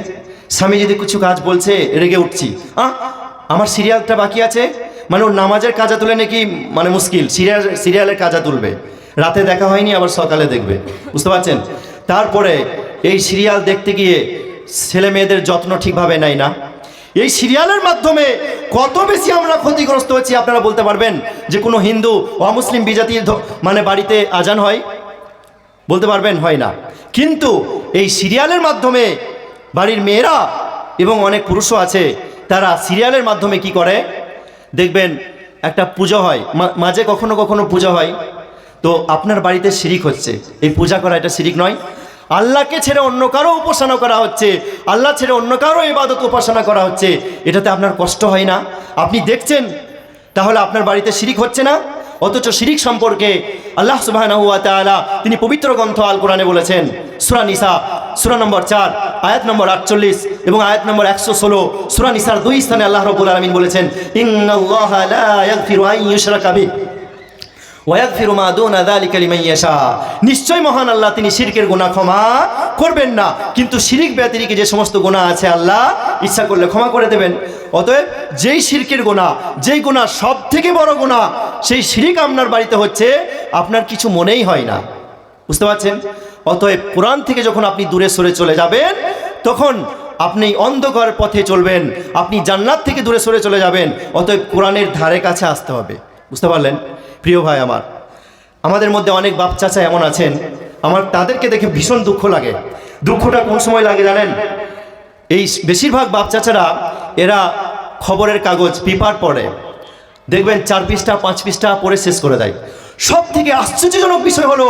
স্বামী যদি কিছু কাজ বলছে রেগে উঠছি, আমার সিরিয়ালটা বাকি আছে, মানে ওর নামাজের কাজা তুলে নাকি মানে মুশকিল, সিরিয়ালের কাজা তুলবে, রাতে দেখা হয়নি আবার সকালে দেখবে, বুঝতে পারছেন? তারপরে এই সিরিয়াল দেখতে গিয়ে ছেলে মেয়েদের যত্ন ঠিকভাবে নেয় না। এই সিরিয়ালের মাধ্যমে কত বেশি আমরা ক্ষতিগ্রস্ত হচ্ছি আপনারা বলতে পারবেন? যে কোনো হিন্দু অমুসলিম বিজাতির মানে বাড়িতে আজান হয়? বলতে পারবেন হয় না। কিন্তু এই সিরিয়ালের মাধ্যমে বাড়ির মেয়েরা এবং অনেক পুরুষও আছে, তারা সিরিয়ালের মাধ্যমে কি করে দেখবেন, একটা পুজো হয়, মাঝে কখনো কখনো পুজো হয়, তো আপনার বাড়িতে শিরিক হচ্ছে। এই পূজা করা এটা শিরিক নয়? আল্লাহকে ছেড়ে অন্য কারো উপাসনা করা হচ্ছে, আল্লাহ ছেড়ে অন্য কারো ইবাদত উপাসনা করা হচ্ছে, এটাতে আপনার কষ্ট হয় না? আপনি দেখছেন, তাহলে আপনার বাড়িতে শিরিক হচ্ছে না? অথচ শিরিক সম্পর্কে আল্লাহ সুবহানাহু ওয়া তাআলা তিনি পবিত্র গ্রন্থ আল কোরআনে বলেছেন, সূরা নিসা সূরা নম্বর 4 আয়াত নম্বর 48 এবং আয়াত নম্বর 116, সূরা নিসার 2 স্থানে আল্লাহ রাব্বুল আলামিন বলেছেন, ইন্নাল্লাহা লা ইয়াগফিরু আন ইউশরাকা বিহি ওয়া ইয়াগফিরু মা দুনা যালিকা লিমান ইয়াশা। নিশ্চয় মহান আল্লাহ তিনি শিরকের গুনাহ ক্ষমা করবেন না, কিন্তু শিরিক ব্যতিরেকে যে সমস্ত গুনাহ আছে আল্লাহ ইচ্ছা করলে ক্ষমা করে দেবেন। অতএব যেই শিরকের গুনাহ, যেই গুনাহ সব থেকে বড় গুনাহ, সেই শিরিক আপনার বাড়িতে হচ্ছে, আপনার কিছু মনেই হয় না, বুঝতে পারছেন? অতএব কোরআন থেকে যখন আপনি দূরে সরে চলে যাবেন, তখন আপনি অন্ধকার পথে চলবেন, আপনি জান্নাত থেকে দূরে সরে চলে যাবেন। অতএব কোরআনের ধারে কাছে আসতে হবে, বুঝতে পারলেন? প্রিয় ভাই আমার, আমাদের মধ্যে অনেক বাপ চাচা এমন আছেন, আমার তাদেরকে দেখে ভীষণ দুঃখ লাগে। দুঃখটা কোন সময় লাগে জানেন? এই বেশিরভাগ বাপ চাচারা এরা খবরের কাগজ পেপার পড়ে, দেখবেন 4 পৃষ্ঠা 5 পৃষ্ঠা পড়ে শেষ করে দেয়। সব থেকে আশ্চর্যজনক বিষয় হলো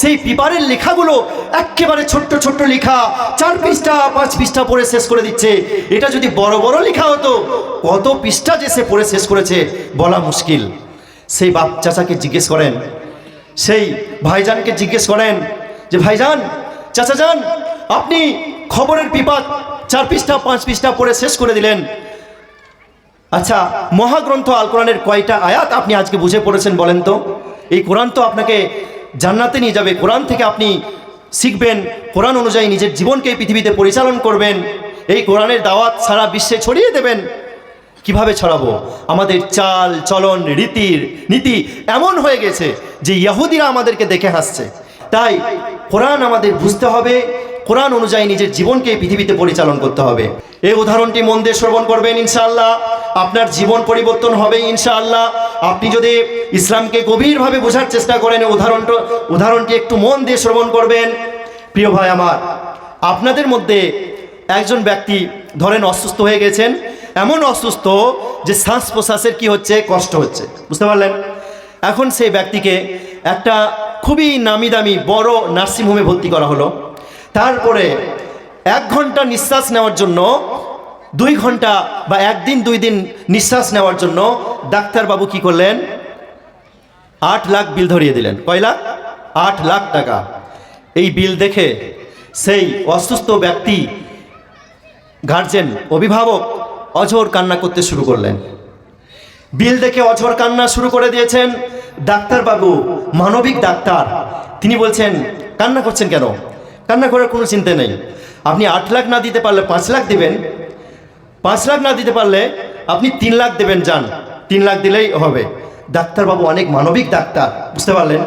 সেই পেপারের লেখাগুলো একেবারে ছোট্ট ছোট্ট লেখা, 4 পৃষ্ঠা 5 পৃষ্ঠা পড়ে শেষ করে দিচ্ছে। এটা যদি বড় বড় লেখা হতো, কত পৃষ্ঠা যে সে পড়ে শেষ করেছে বলা মুশকিল। সেই বাপ চাচাকে জিজ্ঞেস করেন, সেই ভাইজানকে জিজ্ঞেস করেন যে ভাইজান, চাচা যান, আপনি খবরের পেপার 4 পৃষ্ঠা 5 পৃষ্ঠা পড়ে শেষ করে দিলেন, আচ্ছা মহাগ্রন্থ আল কোরআনের কয়টা আয়াত আপনি আজকে বুঝে পড়েছেন বলেন তো? এই কোরআন তো আপনাকে জান্নাতে নিয়ে যাবে, কোরআন থেকে আপনি শিখবেন, কোরআন অনুযায়ী নিজের জীবনকে পৃথিবীতে পরিচালন করবেন, এই কোরআনের দাওয়াত সারা বিশ্বে ছড়িয়ে দেবেন। কিভাবে ছড়াবো? আমাদের চাল চলন নীতি এমন হয়ে গেছে যে ইহুদিরা আমাদেরকে দেখে হাসছে। তাই কোরআন আমাদের বুঝতে হবে, কোরআন অনুযায়ী নিজের জীবনকে পৃথিবীতে পরিচালন করতে হবে। এই উদাহরণটি মন দিয়ে শ্রবণ করবেন, ইনশাআল্লাহ আপনার জীবন পরিবর্তন হবে ইনশাআল্লাহ। আপনি যদি ইসলামকে গভীরভাবে বোঝার চেষ্টা করেন, উদাহরণটি একটু মন দিয়ে শ্রবণ করবেন। প্রিয় ভাই আমার, আপনাদের মধ্যে একজন ব্যক্তি ধরেন অসুস্থ হয়ে গেছেন, এমন অসুস্থ যে শ্বাস প্রশ্বাসের কি হচ্ছে, কষ্ট হচ্ছে, বুঝতে পারলেন? এখন সেই ব্যক্তিকে একটা খুবই নামি দামি বড় নার্সিংহোমে ভর্তি করা হলো। তারপরে 1 ঘন্টা নিঃশ্বাস নেওয়ার জন্য, 2 ঘন্টা বা 1 দিন 2 দিন নিঃশ্বাস নেওয়ার জন্য ডাক্তারবাবু কি করলেন, 8 লাখ বিল ধরিয়ে দিলেন। কয় লাখ? 8 লাখ টাকা। এই বিল দেখে সেই অসুস্থ ব্যক্তি, গার্জেন, অভিভাবক অঝোর কান্না করতে শুরু করলেন। বিল দেখে অঝোর কান্না শুরু করে দিয়েছেন। ডাক্তারবাবু মানবিক ডাক্তার, তিনি বলছেন কান্না করছেন কেন? কান্না করার কোনো চিন্তা নেই, আপনি 8 লাখ না দিতে পারলে 5 লাখ দিবেন। 5 লাখ না দিতে পারলে আপনি 3 লাখ দেবেন, যান 3 লাখ দিলেই হবে। ডাক্তারবাবু অনেক মানবিক ডাক্তার, বুঝতে পারলেন?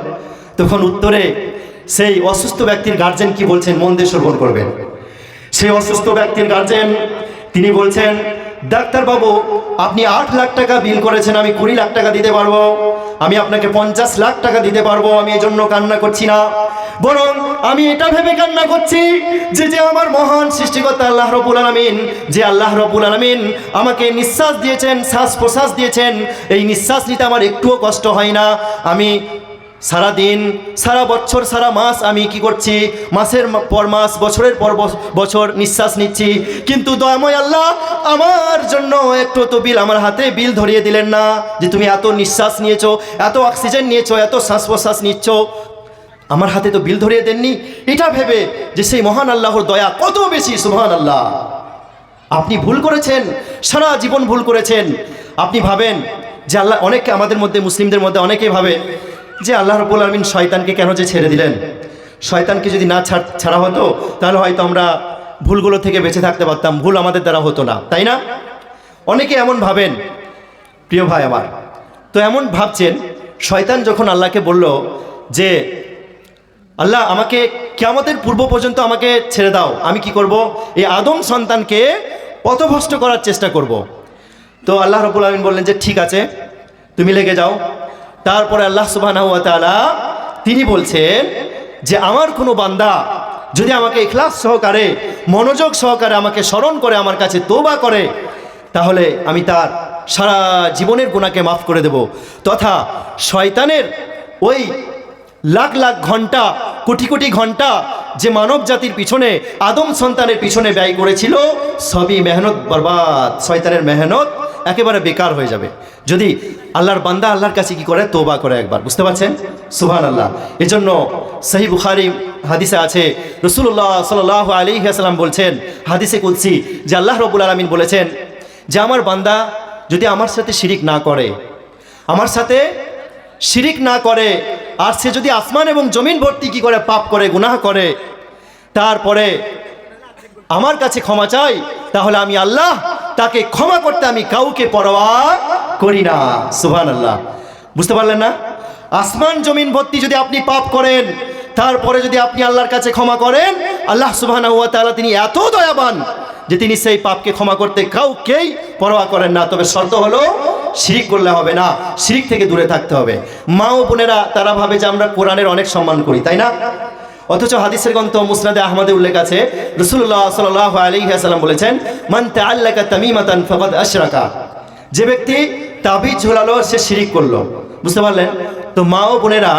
তখন উত্তরে সেই অসুস্থ ব্যক্তির গার্জেন কি বলছেন, মন দিয়ে শ্রবণ করবেন। সেই অসুস্থ ব্যক্তির গার্জেন তিনি বলছেন, ডাক্তারবাবু আপনি 8 লাখ টাকা বিল করেছেন, আমি 20 লাখ টাকা দিতে পারবো, আমি আপনাকে 50 লাখ টাকা দিতে পারবো। আমি এই জন্য কান্না করছি না, বরং আমি এটা ভেবে কান্না করছি যে আমার মহান সৃষ্টিকর্তা আল্লাহ রাব্বুল আলামিন, যে আল্লাহ রাব্বুল আলামিন আমাকে নিঃশ্বাস দিয়েছেন, শ্বাস প্রশ্বাস দিয়েছেন, এই নিঃশ্বাস নিতে আমার একটুও কষ্ট হয় না। আমি সারা দিন, সারা বছর, সারা মাস আমি কি করছি, মাসের পর মাস, বছরের পর বছর নিঃশ্বাস নিচ্ছি, কিন্তু দয়াময় আল্লাহ আমার জন্য একটু তো বিল আমার হাতে বিল ধরিয়ে দিলেন না, যে তুমি এত নিঃশ্বাস নিয়েছো, এত অক্সিজেন নিয়েছো, এত শ্বাস প্রশ্বাস নিচ্ছ, আমার হাতে তো বিল ধরিয়ে দেননি। এটা ভেবে যে সেই মহান আল্লাহর দয়া কত বেশি, সুবহানাল্লাহ। আপনি ভুল করেছেন, সারা জীবন ভুল করেছেন। আপনি ভাবেন যে আল্লাহ, অনেকে আমাদের মধ্যে, মুসলিমদের মধ্যে অনেকেই ভাবে যে আল্লাহ রাব্বুল আলামিন শয়তানকে কেন যে ছেড়ে দিলেন, শয়তানকে যদি না ছাড়া হতো তাহলে হয়তো আমরা ভুলগুলো থেকে বেঁচে থাকতে পারতাম, ভুল আমাদের দ্বারা হতো না, তাই না? অনেকে এমন ভাবেন, প্রিয় ভাই আমার। তো এমন ভাবছেন, শয়তান যখন আল্লাহকে বলল যে আল্লাহ আমাকে কিয়ামতের পূর্ব পর্যন্ত আমাকে ছেড়ে দাও, আমি কি করব, এই আদম সন্তানকে পথভ্রষ্ট করার চেষ্টা করব। তো আল্লাহ রাব্বুল আলামিন বললেন যে ঠিক আছে, তুমি লেগে যাও। তারপরে আল্লাহ সুবহানাহু ওয়া তাআলা তিনি বলছেন যে আমার কোনো বান্দা যদি আমাকে ইখলাস সহকারে, মনোযোগ সহকারে আমাকে স্মরণ করে, আমার কাছে তওবা করে, তাহলে আমি তার সারা জীবনের গুনাহকে মাফ করে দেব, তথা শয়তানের ওই লাখ লাখ ঘন্টা, কোটি কোটি ঘন্টা যে মানব জাতির পিছনে, আদম সন্তানের পিছনে ব্যয় করেছিল, সবই মেহনত বরবাদ, শয়তানের মেহনত একেবারে বেকার হয়ে যাবে যদি আল্লাহর বান্দা আল্লাহর কাছে কি করে, তওবা করে একবার, বুঝতে পারছেন? সুবহানাল্লাহ। এজন্য সহিহ বুখারী হাদিসে আছে, রাসূলুল্লাহ সাল্লাল্লাহু আলাইহি ওয়াসাল্লাম বলছেন, হাদিসে কুদসি, যে আল্লাহ রাব্বুল আলামিন বলেছেন যে আমার বান্দা যদি আমার সাথে শিরিক না করে, আমার সাথে শিরিক না করে, আর সে যদি আসমান এবং জমিন ভর্তি কি করে পাপ করে, গুনাহ করে, তারপরে আমার কাছে ক্ষমা চাই, তাহলে আমি আল্লাহ তাকে ক্ষমা করতে আমি কাউকে পরোয়া করি না। সুবহানাল্লাহ। বুঝতে পারলেন না? আসমান জমিন ভর্তি যদি আপনি পাপ করেন, তারপরে যদি আপনি আল্লাহর কাছে ক্ষমা করেন, আল্লাহ সুবহানাহু ওয়া তাআলা তিনি এত দয়াবান যে তিনি সেই পাপকে ক্ষমা করতে কাউকেই পরোয়া করেন না। তবে শর্ত হলো শিরিক করলে হবে না, শিরিক থেকে দূরে থাকতে হবে। মা ও বোনেরা তারা ভাবে যে আমরা কোরআনের অনেক সম্মান করি, তাই না? অথচ হাদিসের গ্রন্থ মুসনাদে আহমদে উল্লেখ আছে, রাসূলুল্লাহ সাল্লাল্লাহু আলাইহি ওয়াসাল্লাম বলেছেন, মান তাআল্লাকা তামিমাতান ফাকাদ আশরাকা, যে ব্যক্তি তাবিজ ঝোলালো সে শিরিক করলো। বুঝতে পারলেন? তো মা ও বোনেরা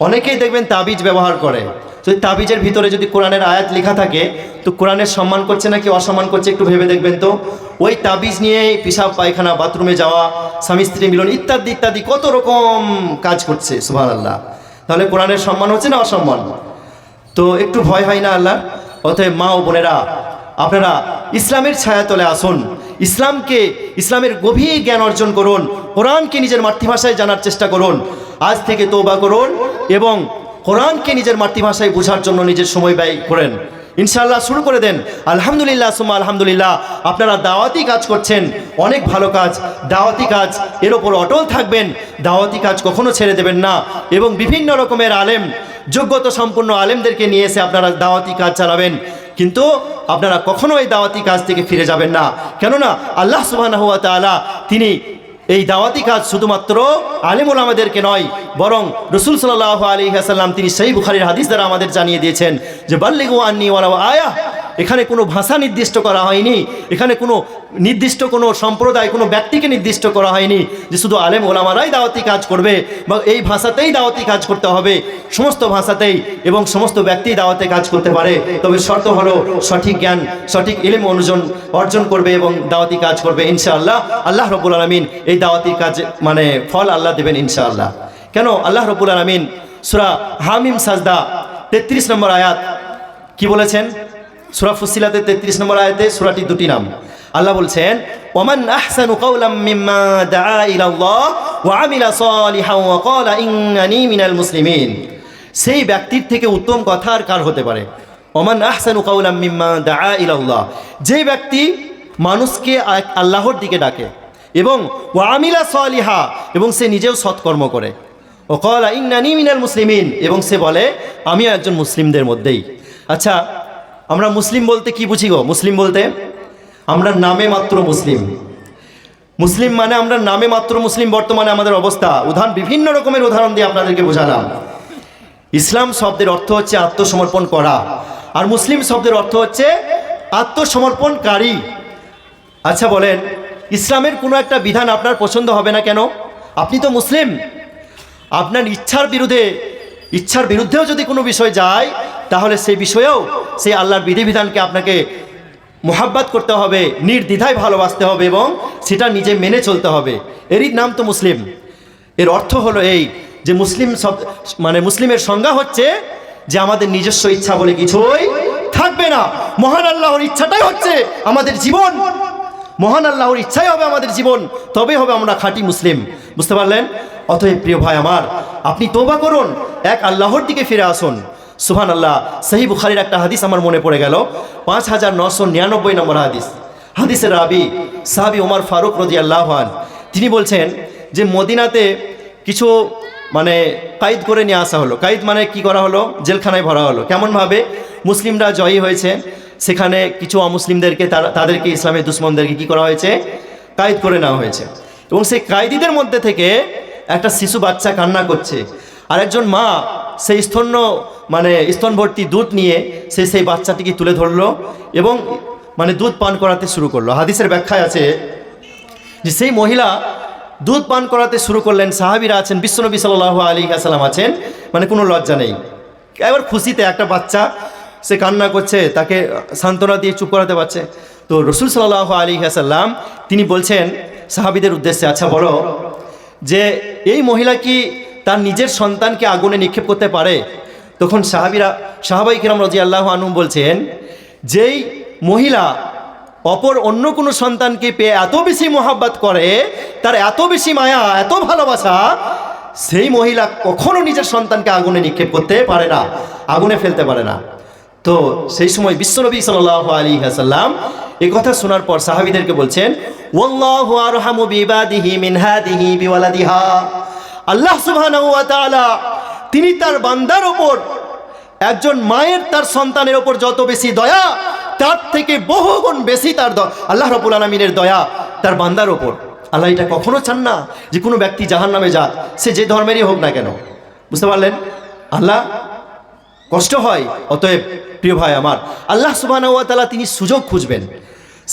অনেকেই দেখবেন তাবিজ ব্যবহার করে, যদি তাবিজের ভিতরে যদি কোরআনের আয়াত লেখা থাকে, তো কোরআনের সম্মান করছে নাকি অসম্মান করছে একটু ভেবে দেখবেন তো। ওই তাবিজ নিয়ে পিশাব পায়খানা, বাথরুমে যাওয়া, স্বামী স্ত্রী মিলন ইত্যাদি ইত্যাদি কত রকম কাজ করছে, সুবহানাল্লাহ। তাহলে কোরআনের সম্মান হচ্ছে না অসম্মান? তো একটু ভয় হয় না আল্লাহ? অতএব মা ও বোনেরা, আপনারা ইসলামের ছায়াতলে আসুন, ইসলামের গভীর জ্ঞান অর্জন করুন, কোরআনকে নিজের মাতৃভাষায় জানার চেষ্টা করুন। আজ থেকে তওবা করুন এবং কোরআনকে নিজের মাতৃভাষায় বোঝার জন্য নিজের সময় ব্যয় করেন। ইনশাআল্লাহ শুরু করে দেন। আলহামদুলিল্লাহ সুম্মা আলহামদুলিল্লাহ। আপনারা দাওয়াতি কাজ করছেন, অনেক ভালো কাজ, দাওয়াতি কাজ এর ওপর অটল থাকবেন, দাওয়াতি কাজ কখনো ছেড়ে দেবেন না, এবং বিভিন্ন রকমের আলেম, যোগ্যতা সম্পন্ন আলেমদেরকে নিয়ে এসে আপনারা দাওয়াতি কাজ চালাবেন, কিন্তু আপনারা কখনো এই দাওয়াতি কাজ থেকে ফিরে যাবেন না। কেননা আল্লাহ সুবহানাহু ওয়া তাআলা তিনি এই দাওয়াতি কাজ শুধুমাত্র আলেম ওলামাদেরকে নয়, বরং রাসূল সাল্লাল্লাহু আলাইহি ওয়াসাল্লাম তিনি সহিহ বুখারীর হাদিস দ্বারা আমাদের জানিয়ে দিয়েছেন যে বাল্লিগু আন্নী ওয়ালাউ আয়া। এখানে কোনো ভাষা নির্দিষ্ট করা হয়নি, এখানে কোনো নির্দিষ্ট কোনো সম্প্রদায়, কোনো ব্যক্তিকে নির্দিষ্ট করা হয়নি যে শুধু আলেম ওলামারাই দাওয়াতি কাজ করবে বা এই ভাষাতেই দাওয়াতি কাজ করতে হবে। সমস্ত ভাষাতেই এবং সমস্ত ব্যক্তি দাওয়াতে কাজ করতে পারে, তবে শর্ত হলো সঠিক জ্ঞান, সঠিক ইলম অর্জন করবে এবং দাওয়াতি কাজ করবে। ইনশাআল্লাহ আল্লাহ রাব্বুল আলামিন এই দাওয়াতি কাজ মানে ফল আল্লাহ দেবেন ইনশাআল্লাহ। কেন? আল্লাহ রাব্বুল আলামিন সূরা হামিম সাজদা 33 নম্বর আয়াত কি বলেছেন? সূরা ফুসিলাতের 33 নম্বর আয়াতে সূরাটি দুটি নাম। আল্লাহ বলছেন, ওমান আহসানু কাওলাম মিম্মা দাআ ইলাল্লাহ ওয়া আমিলা সালিহান ওয়া ক্বালা ইন্নানি মিনাল মুসলিমিন। সেই ব্যক্তির থেকে উত্তম কথা আর কার হতে পারে? ওমান আহসানু কাওলাম মিম্মা দাআ ইলাল্লাহ, যে ব্যক্তি মানুষকে আল্লাহর দিকে ডাকে এবং ওয়ামিলা সালিহা এবং সে নিজেও সৎকর্ম করে, ও ক্বালা ইন্নানি মিনাল মুসলিমিন এবং সে বলে আমিও একজন মুসলিমদের মধ্যেই। আচ্ছা, আমরা মুসলিম বলতে কি বুঝি গো? মুসলিম বলতে আমরা নামে মাত্র মুসলিম। মুসলিম মানে আমরা নামে মাত্র মুসলিম। বর্তমানে আমাদের অবস্থা, বিভিন্ন রকমের উদাহরণ দিয়ে আপনাদেরকে বোঝালাম। ইসলাম শব্দের অর্থ হচ্ছে আত্মসমর্পণ করা, আর মুসলিম শব্দের অর্থ হচ্ছে আত্মসমর্পণকারী। আচ্ছা বলেন, ইসলামের কোনো একটা বিধান আপনার পছন্দ হবে না কেন? আপনি তো মুসলিম। আপনার ইচ্ছার বিরুদ্ধেও যদি কোনো বিষয় যায়, তাহলে সেই বিষয়েও সেই আল্লাহর বিধিবিধানকে আপনাকে মোহাব্বত করতে হবে, নির্দ্বিধায় ভালোবাসতে হবে এবং সেটা নিজে মেনে চলতে হবে। এরই নাম তো মুসলিম। এর অর্থ হলো এই যে মুসলিমের সংজ্ঞা হচ্ছে যে আমাদের নিজস্ব ইচ্ছা বলে কিছুই থাকবে না। মহান আল্লাহর ইচ্ছাটাই হচ্ছে আমাদের জীবন, মহান আল্লাহর ইচ্ছাই হবে আমাদের জীবন, তবে হবে আমরা খাঁটি মুসলিম। বুঝতে পারলেন? অতএব প্রিয় ভাই আমার, আপনি তওবা করুন, এক আল্লাহর দিকে ফিরে আসুন। সুবহানাল্লাহ। সহিহ বুখারীর একটা হাদিস আমার মনে পড়ে গেল, 5999 নম্বর হাদিস। হাদিসের রাবি সাহাবী ওমর ফারুক রাদিয়াল্লাহু আনহু, তিনি বলছেন যে মদিনাতে কিছু কায়েদ করে নিয়ে আসা হলো। কায়েদ মানে কি করা হলো? জেলখানায় ভরা হলো। কেমনভাবে? মুসলিমরা জয়ী হয়েছে, সেখানে কিছু অমুসলিমদেরকে তাদেরকে ইসলামের দুশ্মনদেরকে কি করা হয়েছে? কায়েদ করে নেওয়া হয়েছে। এবং সেই কায়েদিদের মধ্যে থেকে একটা শিশু বাচ্চা কান্না করছে, আর একজন মা সেই স্তন ভর্তি দুধ নিয়ে সেই বাচ্চাটিকে তুলে ধরলো এবং দুধ পান করাতে শুরু করলো। হাদিসের ব্যাখ্যায় আছে যে সেই মহিলা দুধ পান করাতে শুরু করলেন। সাহাবীরা আছেন, বিশ্বনবী সাল্লাল্লাহু আলাইহি ওয়াসাল্লাম আছেন, কোনো লজ্জা নেই, এবার খুশিতে একটা বাচ্চা সে কান্না করছে, তাকে সান্ত্বনা দিয়ে চুপ করাতে পারছে। তো রাসূল সাল্লাল্লাহু আলাইহি ওয়াসাল্লাম তিনি বলছেন সাহাবীদের উদ্দেশ্যে, আচ্ছা বলো যে এই মহিলা কি তার নিজের সন্তানকে আগুনে নিক্ষেপ করতে পারে? তখন সাহাবাই কিরাম রাদিয়াল্লাহু আনহুম বলছেন, যেই মহিলা অন্য কোনো সন্তানকে পেয়ে এত বেশি মোহাব্বত করে, তার এত বেশি মায়া, এত ভালোবাসা, সেই মহিলা কখনো নিজের সন্তানকে আগুনে নিক্ষেপ করতে পারে না, আগুনে ফেলতে পারে না। তো সেই সময় বিশ্বনবী সাল্লাল্লাহু আলাইহি ওয়াসাল্লাম এই কথা শোনার পর সাহাবীদেরকে বলছেন, ওয়াল্লাহু আরহামু বিইবাদিহি মিন হাদিহি বিওয়ালাদিহা। আল্লাহ সুবহানাহু ওয়া তাআলা তিনি তার বান্দার ওপর, একজন মায়ের তার সন্তানের ওপর যত বেশি দয়া, তার থেকে বহুগুণ বেশি তার আল্লাহ রাব্বুল আলামিনের দয়া তার বান্দার ওপর। আল্লাহ এটা কখনো চান না যে কোনো ব্যক্তি জাহান্নামে যাক, সে যে ধর্মেরই হোক না কেন। বুঝতে পারলেন? আল্লাহ কষ্ট হয়। অতএব প্রিয় ভাই আমার, আল্লাহ সুবহানাহু ওয়া তাআলা তিনি সুযোগ খুঁজবেন,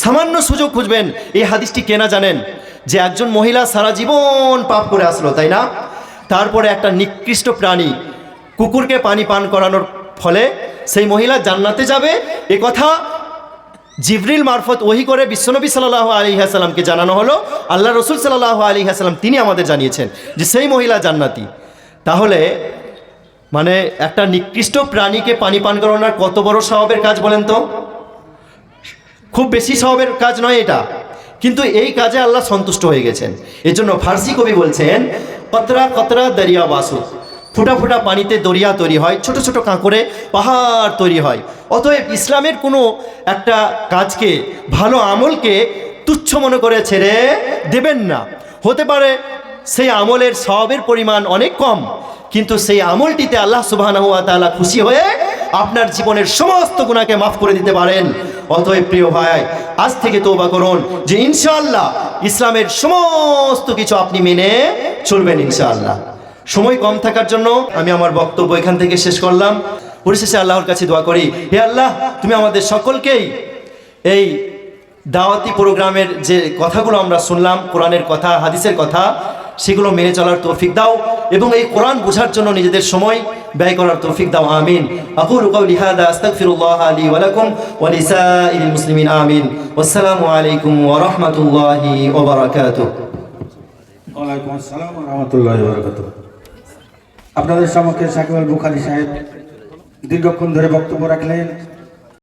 সামান্য সুযোগ খুঁজবেন। এই হাদিসটি কেনা জানেন যে একজন মহিলা সারা জীবন পাপ করে আসলো, তাই না? তারপরে একটা নিকৃষ্ট প্রাণী কুকুরকে পানি পান করানোর ফলে সেই মহিলা জান্নাতে যাবে, এ কথা জিবরিল মারফত ওহী করে বিশ্বনবী সাল্লাল্লাহু আলাইহি ওয়াসাল্লামকে জানানো হলো। আল্লাহ রাসূল সাল্লাল্লাহু আলাইহি ওয়াসাল্লাম তিনি আমাদের জানিয়েছেন যে সেই মহিলা জান্নাতি। তাহলে একটা নিকৃষ্ট প্রাণীকে পানি পান করানোর কত বড় সওয়াবের কাজ বলেন তো? খুব বেশি সওয়াবের কাজ নয় এটা, কিন্তু এই কাজে আল্লাহ সন্তুষ্ট হয়ে গেছেন। এজন্য ফার্সি কবি বলছেন, কতরা কতরা দরিয়া বাসুদ, ফুটা ফুটা পানিতে দরিয়া তৈরি হয়, ছোট ছোট কাঁকড়ে পাহাড় তৈরি হয়। অতএব ইসলামের কোনো একটা কাজকে, ভালো আমলকে তুচ্ছ মনে করে ছেড়ে দেবেন না। হতে পারে সেই আমলের সওয়াবের পরিমাণ অনেক কম, কিন্তু সেই আমলটিতে আল্লাহ সুবহানাহু ওয়া তাআলা খুশি হয়ে আপনার জীবনের সমস্ত গুনাহকে মাফ করে দিতে পারেন। অতএব প্রিয় ভাই, আজ থেকে তওবা করুন যে ইনশাআল্লাহ ইসলামের সমস্ত কিছু আপনি মেনে চলবেন ইনশাআল্লাহ। সময় কম থাকার জন্য আমি আমার বক্তব্য এখান থেকে শেষ করলাম। পরিশেষে আল্লাহর কাছে দোয়া করি, হে আল্লাহ, তুমি আমাদের সকলকেই এই দাওয়াতি প্রোগ্রামের যে কথাগুলো আমরা শুনলাম, কোরআনের কথা, হাদিসের কথা, সেগুলো মেনে চলার তৌফিক দাও এবং এই কোরআন বোঝার জন্য নিজেদের সময় ব্যয় করার তৌফিক দাও। আমিন। আকুলু কাওলি হাযা আস্তাগফিরুল্লাহ লি ওয়া লাকুম ওয়া লিসাইরিল মুসলিমিন। আমিন। ওয়াসসালামু আলাইকুম ওয়া রাহমাতুল্লাহি ওয়া বারাকাতুহু। ওয়া আলাইকুম আসসালাম ওয়া রাহমাতুল্লাহি ওয়া বারাকাতুহু। আপনাদের সম্মুখে সাকিব আল বুখারী সাহেব দীর্ঘক্ষণ ধরে বক্তব্য রাখলেন।